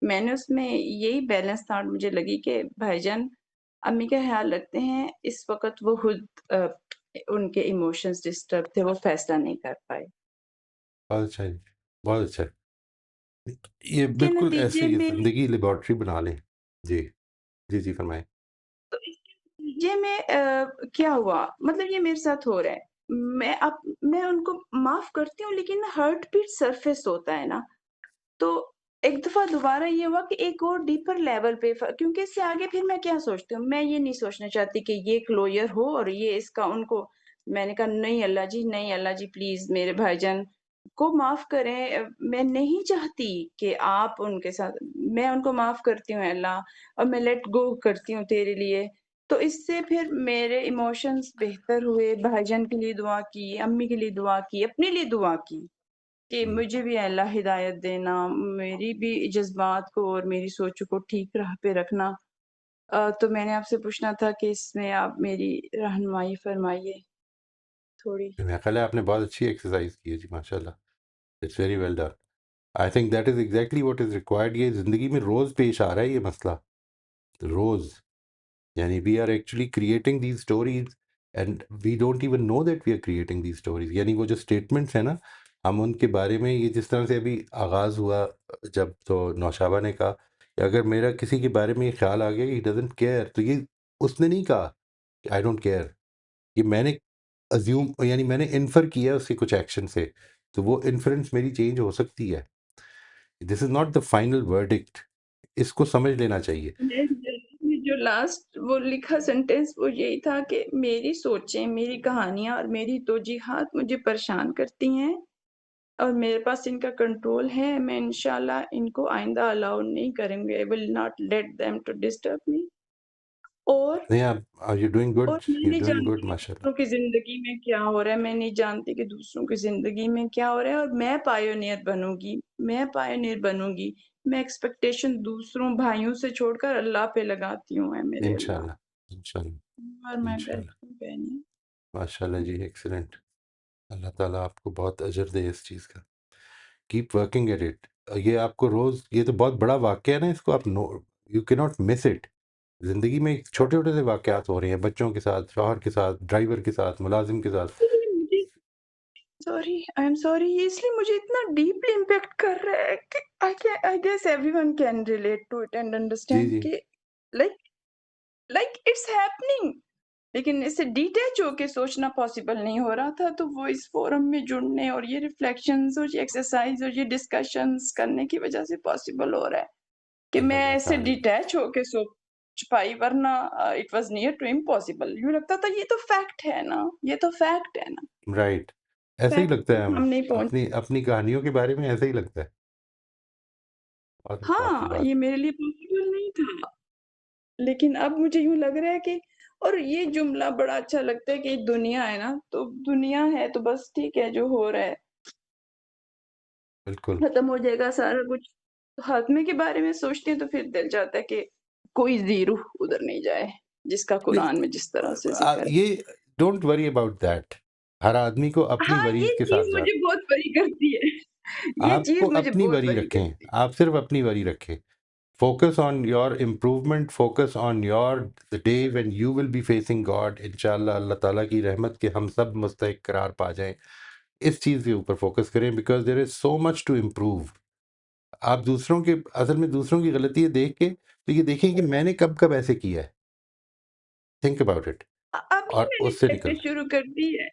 [SPEAKER 6] मैंने उसमें यही बैलेंस थॉट मुझे लगी कि भाईजान अम्मी का ख़्याल रखते हैं, इस वक़्त वो खुद उनके इमोशंस डिस्टर्ब थे, वो फ़ैसला नहीं कर पाए।
[SPEAKER 1] बहुत अच्छा है, बहुत अच्छा है। ये
[SPEAKER 6] के
[SPEAKER 1] बिल्कुल
[SPEAKER 6] नतीजे
[SPEAKER 1] ऐसी
[SPEAKER 6] में
[SPEAKER 1] ज़िंदगी लेबॉरेटरी बना लें। जी, जी, जी, फरमाएँ।
[SPEAKER 6] तो इसके नतीजे में क्या हुआ? मतलब ये मेरे साथ हो रहा है। मैं उनको माफ़ करती हूँ लेकिन हर्ट भी सरफ़ेस होता है ना, तो एक दफ़ा दोबारा ये हुआ कि एक और डीपर लेवल पे क्योंकि इससे आगे फिर मैं क्या सोचती हूँ, मैं ये नहीं सोचना चाहती कि ये क्लोज़र हो और ये इसका उनको मैंने कहा नहीं अल्लाह जी प्लीज़ मेरे भाईजान को माफ़ करें मैं नहीं चाहती कि आप उनके साथ मैं उनको माफ़ करती हूँ अल्लाह और मैं लेट गो करती हूँ तेरे लिए। तो इससे फिर मेरे इमोशंस बेहतर हुए, भाईजान के लिए दुआ की, अम्मी के लिए दुआ की, अपने लिए दुआ की। कि
[SPEAKER 1] हुँ,
[SPEAKER 6] मुझे भी अल्लाह हिदायत देना, मेरी भी जज़्बात को और मेरी सोच को ठीक राह पे रखना। तो मैंने आपसे पूछना था कि इसमें आप मेरी रहनुमाई फ़रमाइए थोड़ी।
[SPEAKER 1] मेरा ख़्याल है आपने बहुत अच्छी एक्सरसाइज़ की है जी, माशाल्लाह। It's very well done. I think that is exactly what is required. ये ज़िंदगी में रोज़ पेश आ रहा है ये मसला, रोज़। यानी we are actually creating these stories and we don't even know that we are creating these stories. यानी वो जो स्टेटमेंट्स हैं ना, हम उनके बारे में ये जिस तरह से अभी आगाज़ हुआ जब तो नौशाबा ने कहा कि अगर मेरा किसी के बारे में ये ख़्याल आ गया कि ही डज़न्ट केयर, तो ये उसने नहीं कहा कि आई डोंट केयर। ये मैंने अज़्यूम यानी मैंने इन्फर किया उसके कुछ एक्शन से, तो वो इन्फरेंस मेरी चेंज हो सकती है। This is not the final verdict, इसको समझ लेना चाहिए।
[SPEAKER 6] ने जो लास्ट वो लिखा सेंटेंस वो यही था कि मेरी सोचें, मेरी कहानियाँ और मेरी तौजीहात मुझे परेशान करती हैं और मेरे पास इनका कंट्रोल है। मैं इंशाल्लाह इनको आइंदा अलाउ नहीं करूँगी। I will not let them to disturb me. और
[SPEAKER 1] नहीं, आप यू डूइंग
[SPEAKER 6] और
[SPEAKER 1] गुड,
[SPEAKER 6] मैं
[SPEAKER 1] यू
[SPEAKER 6] नहीं
[SPEAKER 1] डूइंग गुड
[SPEAKER 6] जानती कि
[SPEAKER 1] माशाल्लाह।
[SPEAKER 6] दूसरों की ज़िंदगी में क्या हो रहा है, मैं नहीं जानती कि दूसरों की ज़िंदगी में क्या हो रहा है और मैं पायोनियर बनूँगी, मैं पायोनियर बनूँगी। मैं एक्सपेक्टेशन दूसरों भाइयों से छोड़कर अल्लाह पे लगाती हूँ, ऐ मेरे अल्लाह।
[SPEAKER 1] इंशाल्लाह, इंशाल्लाह,
[SPEAKER 6] यू आर माय बेस्ट
[SPEAKER 1] इंशाल्लाह।
[SPEAKER 6] कंपेनियन।
[SPEAKER 1] माशाल्लाह जी, एक्सीलेंट। अल्लाह ताला आपको बहुत अजर दे इस चीज़ का। Keep working at it. ये आपको रोज़, ये तो बहुत बड़ा वाक़या है ना, इसको आप no, you can not miss it. ज़िंदगी में छोटे-छोटे से वाक़यात हो रहे हैं, बच्चों के साथ, शौहर के साथ, ड्राइवर के साथ, मुलाज़िम के साथ।
[SPEAKER 6] इसलिए मुझे सॉरी, आई एम सॉरी, ये इसलिए मुझे इतना डीपली इम्पैक्ट कर रहा है कि I guess everyone can relate to it and
[SPEAKER 1] जी,
[SPEAKER 6] अंडरस्टैंड
[SPEAKER 1] जी।
[SPEAKER 6] कि लाइक लाइक इट्स हैपनिंग। लेकिन इससे डिटैच होके सोचना पॉसिबल नहीं हो रहा था, तो वो इस फोरम में जुड़ने और ये रिफ्लेक्शंस और ये एक्सरसाइज और ये डिस्कशंस करने की वजह से पॉसिबल हो रहा है कि मैं ऐसे
[SPEAKER 1] अल्हम्दुलिल्लाह।
[SPEAKER 6] डिटैच होके सोच पाई, वरना it was near to impossible. यूँ लगता था ये तो फैक्ट है ना, ये तो फैक्ट है ना,
[SPEAKER 1] राइट। ऐसा ही
[SPEAKER 6] फैक्ट
[SPEAKER 1] लगता
[SPEAKER 6] तक
[SPEAKER 1] है
[SPEAKER 6] हम
[SPEAKER 1] हमें,
[SPEAKER 6] नहीं पहुँच।
[SPEAKER 1] अपनी अपनी कहानियों के बारे में ऐसा ही लगता है। बहुत कमाल की
[SPEAKER 6] हाँ,
[SPEAKER 1] बात।
[SPEAKER 6] ये मेरे लिए पॉसिबल नहीं था, लेकिन अब मुझे यूँ लग रहा है कि और ये जुमला बड़ा अच्छा लगता है कि दुनिया है ना, तो दुनिया है तो बस ठीक है जो हो रहा है।
[SPEAKER 1] बिल्कुल।
[SPEAKER 6] खत्म हो जाएगा सारा कुछ। तो खात्मे के बारे में सोचते हैं तो फिर दिल चाहता है कि कोई ज़ीरू उधर नहीं जाए, जिसका
[SPEAKER 1] नहीं,
[SPEAKER 6] कुरान में जिस तरह से ज़िक्र है।
[SPEAKER 1] ये डोंट वरी अबाउट दैट। हर आदमी को अपनी
[SPEAKER 6] हाँ, ये
[SPEAKER 1] वरीज़ के
[SPEAKER 6] चीज़
[SPEAKER 1] साथ-साथ,
[SPEAKER 6] मुझे बहुत वरी करती है। ये
[SPEAKER 1] आपको
[SPEAKER 6] चीज़ मुझे
[SPEAKER 1] अपनी
[SPEAKER 6] बहुत
[SPEAKER 1] वरी
[SPEAKER 6] वरी
[SPEAKER 1] रखें,
[SPEAKER 6] करती है।
[SPEAKER 1] आप सिर्फ़ अपनी वरी रखें। Focus on your improvement, focus on your the day when you will be facing God, इंशाअल्लाह अल्लाह ताला की रहमत के हम सब मुस्तहिक करार पा जाएँ। इस चीज़ के ऊपर फ़ोकस करें, because there is so much to improve. आप दूसरों के, असल में दूसरों की गलतियाँ देख के, तो ये देखें कि मैंने कब-कब ऐसे किया है। थिंक अबाउट इट
[SPEAKER 6] अभी
[SPEAKER 1] और
[SPEAKER 6] मैंने
[SPEAKER 1] उससे
[SPEAKER 6] प्रैक्टिस
[SPEAKER 1] निकलें।
[SPEAKER 6] शुरू कर दी है।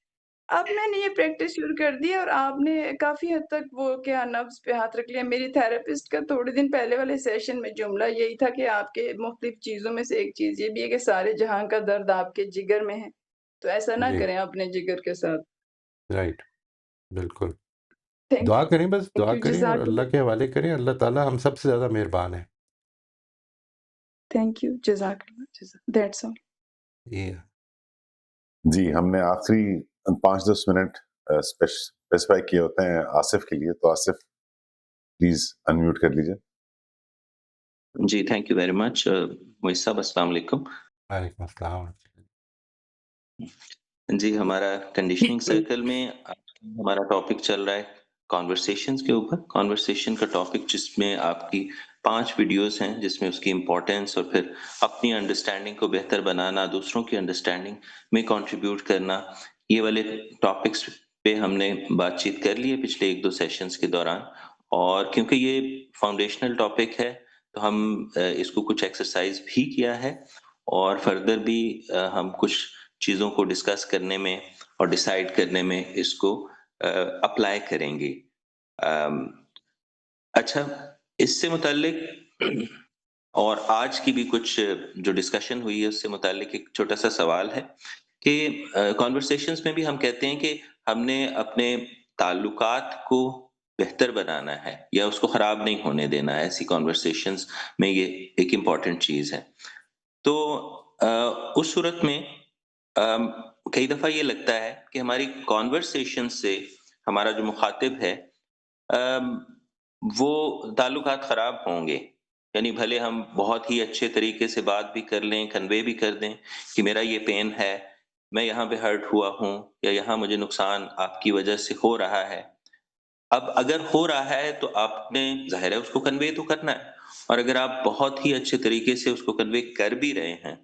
[SPEAKER 6] अब मैंने ये प्रैक्टिस शुरू कर दी है और आपने काफ़ी हद तक वो क्या नब्ज़ पे हाथ रख लिया। मेरी थेरेपिस्ट का थोड़े दिन पहले वाले सेशन में जुमला यही था कि आपके मुख्तलिफ चीज़ों में से एक चीज़ ये भी है कि सारे जहाँ का दर्द आपके जिगर में है। तो ऐसा ना
[SPEAKER 1] जी,
[SPEAKER 6] करें अपने जिगर के साथ।
[SPEAKER 1] राइट, बिल्कुल।
[SPEAKER 6] थैंक
[SPEAKER 1] दुआ करें, बस दुआ
[SPEAKER 6] यू,
[SPEAKER 1] करें और अल्लाह
[SPEAKER 6] जज़ाकल्लाह।
[SPEAKER 1] के हवाले करें। अल्लाह ताला हम सबसे ज़्यादा मेहरबान है।
[SPEAKER 6] थैंक यू, जज़ाकल्लाह, दैट्स ऑल।
[SPEAKER 1] ये
[SPEAKER 2] जी, हमने आखिरी 5-10 मिनट स्पेसिफाई किए होते हैं आसिफ के लिए, तो आसिफ प्लीज़ अनम्यूट कर लीजिए।
[SPEAKER 7] जी, thank you very much Moiz साहब, अस्सलाम वालेकुम।
[SPEAKER 1] वालेकुम अस्सलाम।
[SPEAKER 7] जी, हमारा कंडीशनिंग सर्कल में हमारा टॉपिक चल रहा है कन्वर्सेशंस के ऊपर। कन्वर्सेशन का टॉपिक जिसमें आपकी 5 वीडियोज़ हैं, जिसमें उसकी इम्पोर्टेंस और फिर अपनी अंडरस्टैंडिंग को बेहतर बनाना, दूसरों की अंडरस्टैंडिंग में कंट्रीब्यूट करना, ये वाले टॉपिक्स पे हमने बातचीत कर ली है पिछले 1-2 सेशंस के दौरान। और क्योंकि ये फाउंडेशनल टॉपिक है, तो हम इसको कुछ एक्सरसाइज़ भी किया है और फर्दर भी हम कुछ चीज़ों को डिस्कस करने में और डिसाइड करने में इसको अप्लाई करेंगे। अम, अच्छा, इससे मुताल्लिक और आज की भी कुछ जो डिस्कशन हुई है उससे मुताल्लिक एक छोटा-सा सवाल है कि कन्वर्सेशंस में भी हम कहते हैं कि हमने अपने ताल्लुकात को बेहतर बनाना है या उसको खराब नहीं होने देना है। ऐसी कन्वर्सेशंस में ये एक इम्पोर्टेंट चीज़ है। तो अ, उस सूरत में अम, कई दफ़ा ये लगता है कि हमारी कन्वर्सेशन से हमारा जो मुखातिब है अम, वो ताल्लुकात ख़राब होंगे। यानी भले हम बहुत ही अच्छे तरीके से बात भी कर लें, कन्वे भी कर दें कि मेरा ये पेन है, मैं यहाँ पे हर्ट हुआ हूँ या यहाँ मुझे नुकसान आपकी वजह से हो रहा है। अब अगर हो रहा है तो आपने ज़ाहिर है उसको कन्वे तो करना है, और अगर आप बहुत ही अच्छे तरीके से उसको कन्वे कर भी रहे हैं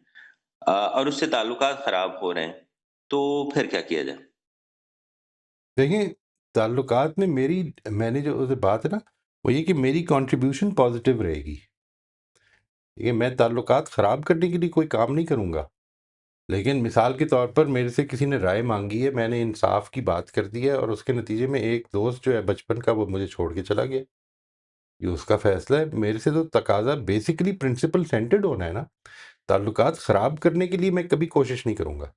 [SPEAKER 7] और उससे ताल्लुकात खराब हो रहे हैं, तो फिर क्या किया जाए?
[SPEAKER 1] देखिए, ताल्लुकात में मैंने जो उसे बात है ना, वो ये कि मेरी कंट्रीब्यूशन पॉजिटिव रहेगी। देखिए, मैं ताल्लुकात ख़राब करने के लिए कोई काम नहीं करूँगा। लेकिन मिसाल के तौर पर मेरे से किसी ने राय माँगी है, मैंने इंसाफ़ की बात कर दी है और उसके नतीजे में एक दोस्त जो है बचपन का, वो मुझे छोड़ के चला गया। ये उसका फ़ैसला है। मेरे से तो तकाज़ा बेसिकली प्रिंसिपल सेंटर्ड होना है ना। ताल्लुकात ख़राब करने के लिए मैं कभी कोशिश नहीं करूँगा।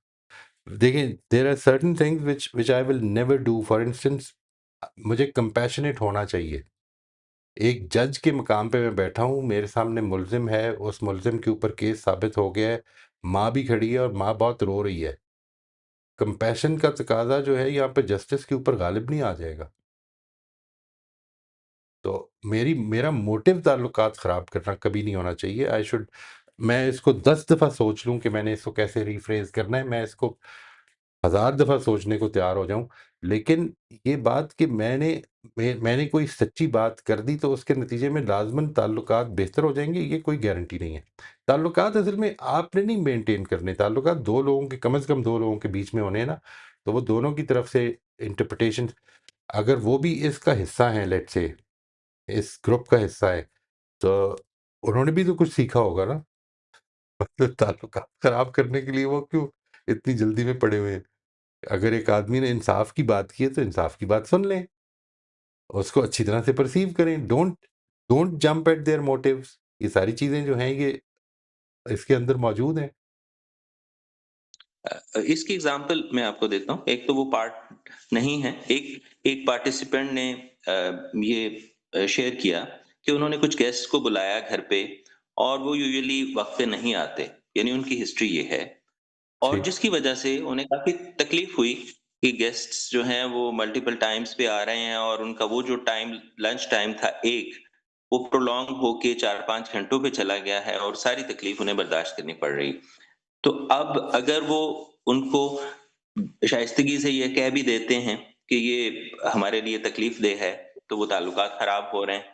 [SPEAKER 1] देखिए, there are certain things which I will never do. For instance, मुझे कंपैशनेट होना चाहिए। एक जज के मकाम पे मैं बैठा हूँ, मेरे सामने मुल्ज़िम है, उस मुल्ज़िम के ऊपर केस साबित हो गया है, माँ भी खड़ी है और माँ बहुत रो रही है। कंपैशन का तकाज़ा जो है यहाँ पे जस्टिस के ऊपर गालिब नहीं आ जाएगा। तो मेरा मोटिव ताल्लुकात ख़राब करना कभी नहीं होना चाहिए। मैं इसको 10 दफ़ा सोच लूँ कि मैंने इसको कैसे रिफ्रेज़ करना है, मैं इसको 1000 दफ़ा सोचने को तैयार हो जाऊँ। लेकिन ये बात कि मैंने कोई सच्ची बात कर दी तो उसके नतीजे में लाज़िमन ताल्लुकात बेहतर हो जाएँगे, ये कोई गारंटी नहीं है। ताल्लुकात असल में आपने नहीं मेंटेन करने, ताल्लुकात 2 लोगों के, कम से कम 2 लोगों के बीच में होने हैं ना, तो वो दोनों की तरफ से इंटरप्रिटेशन, अगर वो भी इसका हिस्सा हैं, लेट्स से इस ग्रुप का हिस्सा है, तो उन्होंने भी तो कुछ सीखा होगा ना। मतलब ताल्लुकात खराब करने के लिए वो क्यों इतनी जल्दी में पड़े हुए हैं? अगर एक आदमी ने इंसाफ की बात की है तो इंसाफ की बात सुन लें, उसको अच्छी तरह से परसीव करें। Don't don't jump at their motives. ये सारी चीज़ें जो हैं, ये इसके अंदर मौजूद हैं।
[SPEAKER 7] इसकी एग्ज़ाम्पल मैं आपको देता हूँ। एक तो वो पार्ट नहीं है, एक एक पार्टिसिपेंट ने ये शेयर किया कि उन्होंने कुछ गेस्ट्स को बुलाया घर पे, और वो यूजुअली वक़्त पे नहीं आते, यानी उनकी हिस्ट्री ये है। और
[SPEAKER 1] जी।
[SPEAKER 7] जिसकी वजह से उन्हें काफ़ी तकलीफ़ हुई कि गेस्ट्स जो हैं वो मल्टीपल टाइम्स पे आ रहे हैं, और उनका वो जो टाइम, लंच टाइम था 1, वो प्रोलॉन्ग होके 4-5 घंटों पे चला गया है, और सारी तकलीफ़ उन्हें बर्दाश्त करनी पड़ रही। तो अब अगर वो उनको शाइस्तगी से ये कह भी देते हैं कि ये हमारे लिए तकलीफ़देह है, तो वो ताल्लुकात ख़राब हो रहे हैं,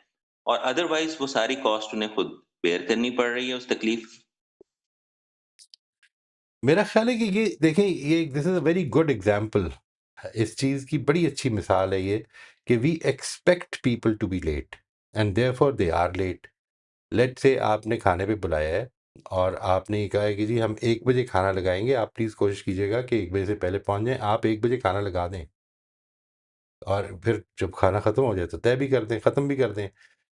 [SPEAKER 7] और अदरवाइज़ वो सारी कॉस्ट उन्हें खुद बेयर करनी पड़ रही है उस तकलीफ़।
[SPEAKER 1] मेरा ख़्याल है कि ये देखें, ये this is a very good example. इस चीज़ की बड़ी अच्छी मिसाल है ये, कि we expect people to be late and therefore they are late. लेट्स से आपने खाने पे बुलाया है और आपने ये कहा है कि जी हम 1 बजे खाना लगाएँगे, आप प्लीज़ कोशिश कीजिएगा कि 1 बजे से पहले पहुँच जाएँ। आप 1 बजे खाना लगा दें और फिर जब खाना ख़त्म हो जाए तो तय भी कर दें, ख़त्म भी कर दें,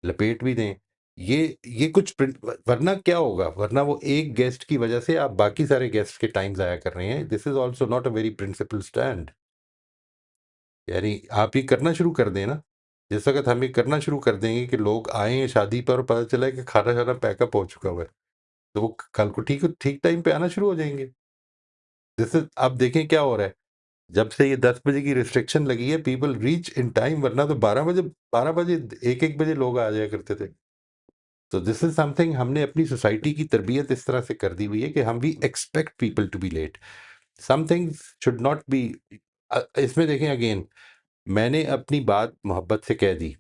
[SPEAKER 1] लपेट भी दें। ये कुछ वरना क्या होगा? वरना वो एक गेस्ट की वजह से आप बाकी सारे गेस्ट के टाइम ज़ाया कर रहे हैं। This is also not a very principle stand. यानी आप ये करना शुरू कर दें ना, जिस वक़्त हम ये करना शुरू कर देंगे कि लोग आए हैं शादी पर और पता चला है कि खाना-शाना पैकअप हो चुका हुआ है, तो वो कल को ठीक टाइम पे आना शुरू हो जाएँगे। दिस इज़ अब देखें क्या हो रहा है, जब से ये 10 बजे की रिस्ट्रिक्शन लगी है, पीपल रीच इन टाइम, वरना तो 12 बजे 1-1 बजे लोग आ जाया करते थे। तो दिस इज़ समथिंग, हमने अपनी सोसाइटी की तरबियत इस तरह से कर दी हुई है कि हम we expect people to be late. Some things should not be. इसमें देखें अगेन, मैंने अपनी बात मोहब्बत से कह दी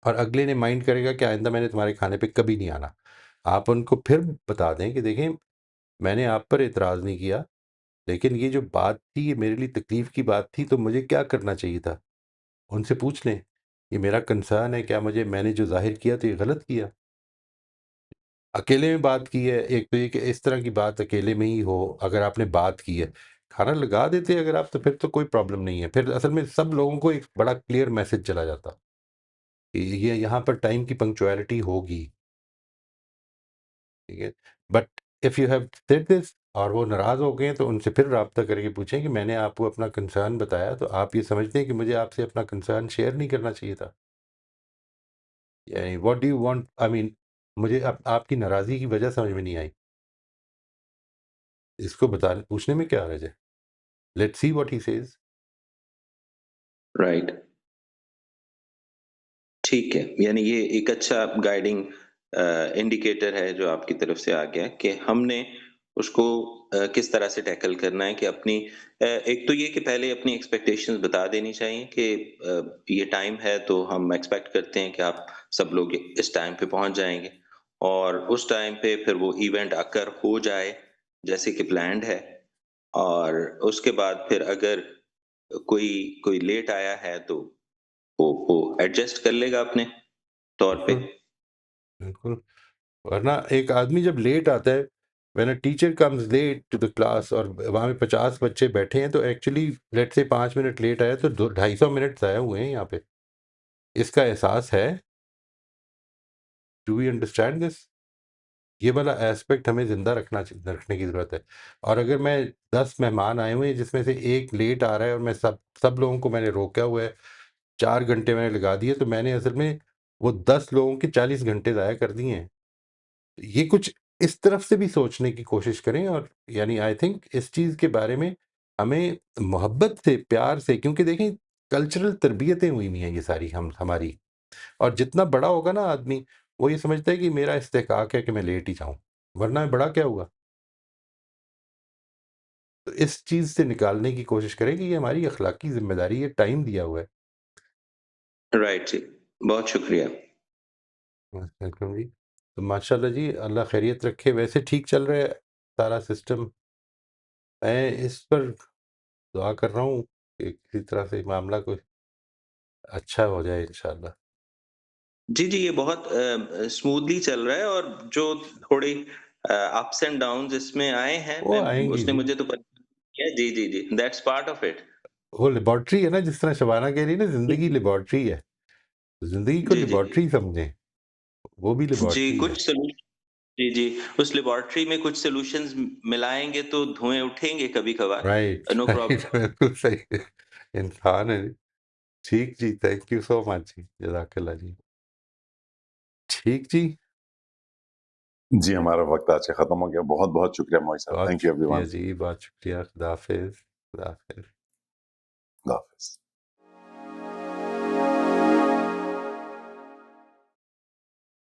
[SPEAKER 1] और अगले ने माइंड करेगा कि आइंदा मैंने तुम्हारे खाने पे कभी नहीं आना। आप उनको फिर बता दें कि देखें, मैंने आप पर एतराज़ नहीं किया, लेकिन ये जो बात थी ये मेरे लिए तकलीफ़ की बात थी, तो मुझे क्या करना चाहिए था? उनसे पूछ लें, ये मेरा कंसर्न है, क्या मैंने जो ज़ाहिर किया तो ये गलत किया? अकेले में बात की है, एक तो ये कि इस तरह की बात अकेले में ही हो, अगर आपने बात की है, खाना लगा देते अगर आप, तो फिर तो कोई प्रॉब्लम नहीं है। फिर असल में सब लोगों को एक बड़ा क्लियर मैसेज चला जाता कि ये यहाँ पर टाइम की पंक्चुअलिटी होगी, ठीक है? But if you have said this और वो नाराज़ हो गए हैं, तो उनसे फिर राब्ता करके पूछें कि मैंने आपको अपना कंसर्न बताया, तो आप ये समझते हैं कि मुझे आपसे अपना कंसर्न शेयर नहीं करना चाहिए था? यानी what do you want, I mean मुझे आपकी नाराज़गी की वजह समझ में नहीं आई। इसको बताने पूछने में क्या हर्ज है? Let's see what he says.
[SPEAKER 7] Right, ठीक है। यानी ये एक अच्छा गाइडिंग इंडिकेटर है जो आपकी तरफ से आ गया कि हमने उसको किस तरह से टैकल करना है कि अपनी एक तो ये कि पहले अपनी एक्सपेक्टेशंस बता देनी चाहिए कि ये टाइम है तो हम एक्सपेक्ट करते हैं कि आप सब लोग इस टाइम पे पहुँच जाएँगे और उस टाइम पे फिर वो इवेंट अकर हो जाए, जैसे कि प्लान्ड है और उसके बाद फिर अगर कोई कोई लेट आया है तो वो एडजस्ट कर लेगा अपने तौर पे।
[SPEAKER 1] बिल्कुल, बिल्कुल। वरना एक आदमी जब लेट आता है, when a teacher comes late to the class और वहाँ पे 50 बच्चे बैठे हैं, तो actually let's say 5 minute late आया तो 250 मिनट ज़ाया हुए हैं यहाँ पे। इसका एहसास है? Do we understand this? ये वाला एस्पेक्ट हमें ज़िंदा रखने की ज़रूरत है। और अगर मैं 10 मेहमान आए हुए हैं जिसमें से 1 लेट आ रहा है और मैं सब लोगों को मैंने रोका हुआ है, 4 घंटे मैंने लगा दिए, तो मैंने असल में वो 10 लोगों के 40 घंटे ज़ाया कर दिए हैं। ये कुछ इस तरफ से भी सोचने की कोशिश करें और यानी आई थिंक इस चीज़ के बारे में हमें मोहब्बत से, प्यार से, क्योंकि देखें कल्चरल तरबियतें हुई हुई हैं ये सारी हमारी। और जितना बड़ा होगा ना आदमी, वो ये समझता है कि मेरा इस्तेहकाक है कि मैं लेट ही जाऊँ, वरना बड़ा क्या हुआ? तो इस चीज़ से निकालने की कोशिश करें कि ये हमारी अखलाकी ज़िम्मेदारी है, टाइम दिया हुआ है।
[SPEAKER 7] राइट जी, बहुत शुक्रिया।
[SPEAKER 1] वेलकम जी। तो माशाल्लाह जी, अल्लाह खैरियत रखे। वैसे ठीक चल रहा है सारा सिस्टम? मैं इस पर दुआ कर रहा हूँ कि किसी तरह से मामला कोई अच्छा हो जाए इंशाल्लाह।
[SPEAKER 7] जी, जी, ये बहुत स्मूथली चल रहा है और जो थोड़ी अप्स एंड डाउन्स इसमें आए हैं,
[SPEAKER 1] वो
[SPEAKER 7] मैं
[SPEAKER 1] आएँगी
[SPEAKER 7] उसने
[SPEAKER 1] जी।
[SPEAKER 7] मुझे तो परेशान किया जी, जी, जी, दैट्स पार्ट ऑफ इट।
[SPEAKER 1] वो लैबोरेटरी है ना, जिस तरह शबाना कह रही है ना, ज़िंदगी लैबोरेटरी है। ज़िंदगी को
[SPEAKER 7] जी, जी।
[SPEAKER 1] लैबोरेटरी समझें, वो भी
[SPEAKER 7] जी,
[SPEAKER 1] लैबोरेटरी है।
[SPEAKER 7] कुछ सॉल्यू जी, जी, उस लैबोरेटरी में कुछ सॉल्यूशंस मिलाएँगे तो धुएँ उठेंगे कभी-कभार,
[SPEAKER 1] राइट,
[SPEAKER 7] नो
[SPEAKER 1] राइट
[SPEAKER 7] प्रॉब्लम।
[SPEAKER 1] बिल्कुल सही है। इंसान है। ठीक जी, थैंक यू सो मच जी, जज़ाकल्लाह जी। ठीक जी,
[SPEAKER 2] जी, हमारा वक़्त आज का ख़त्म हो गया। बहुत-बहुत शुक्रिया मोई साहब।
[SPEAKER 1] बहुत
[SPEAKER 2] थैंक यू
[SPEAKER 1] शुक्रिया
[SPEAKER 2] एवरीवन।
[SPEAKER 1] जी, बहुत शुक्रिया। खुदा हाफ़िज़, खुदा हाफ़िज़।
[SPEAKER 2] खुदा हाफ़िज़।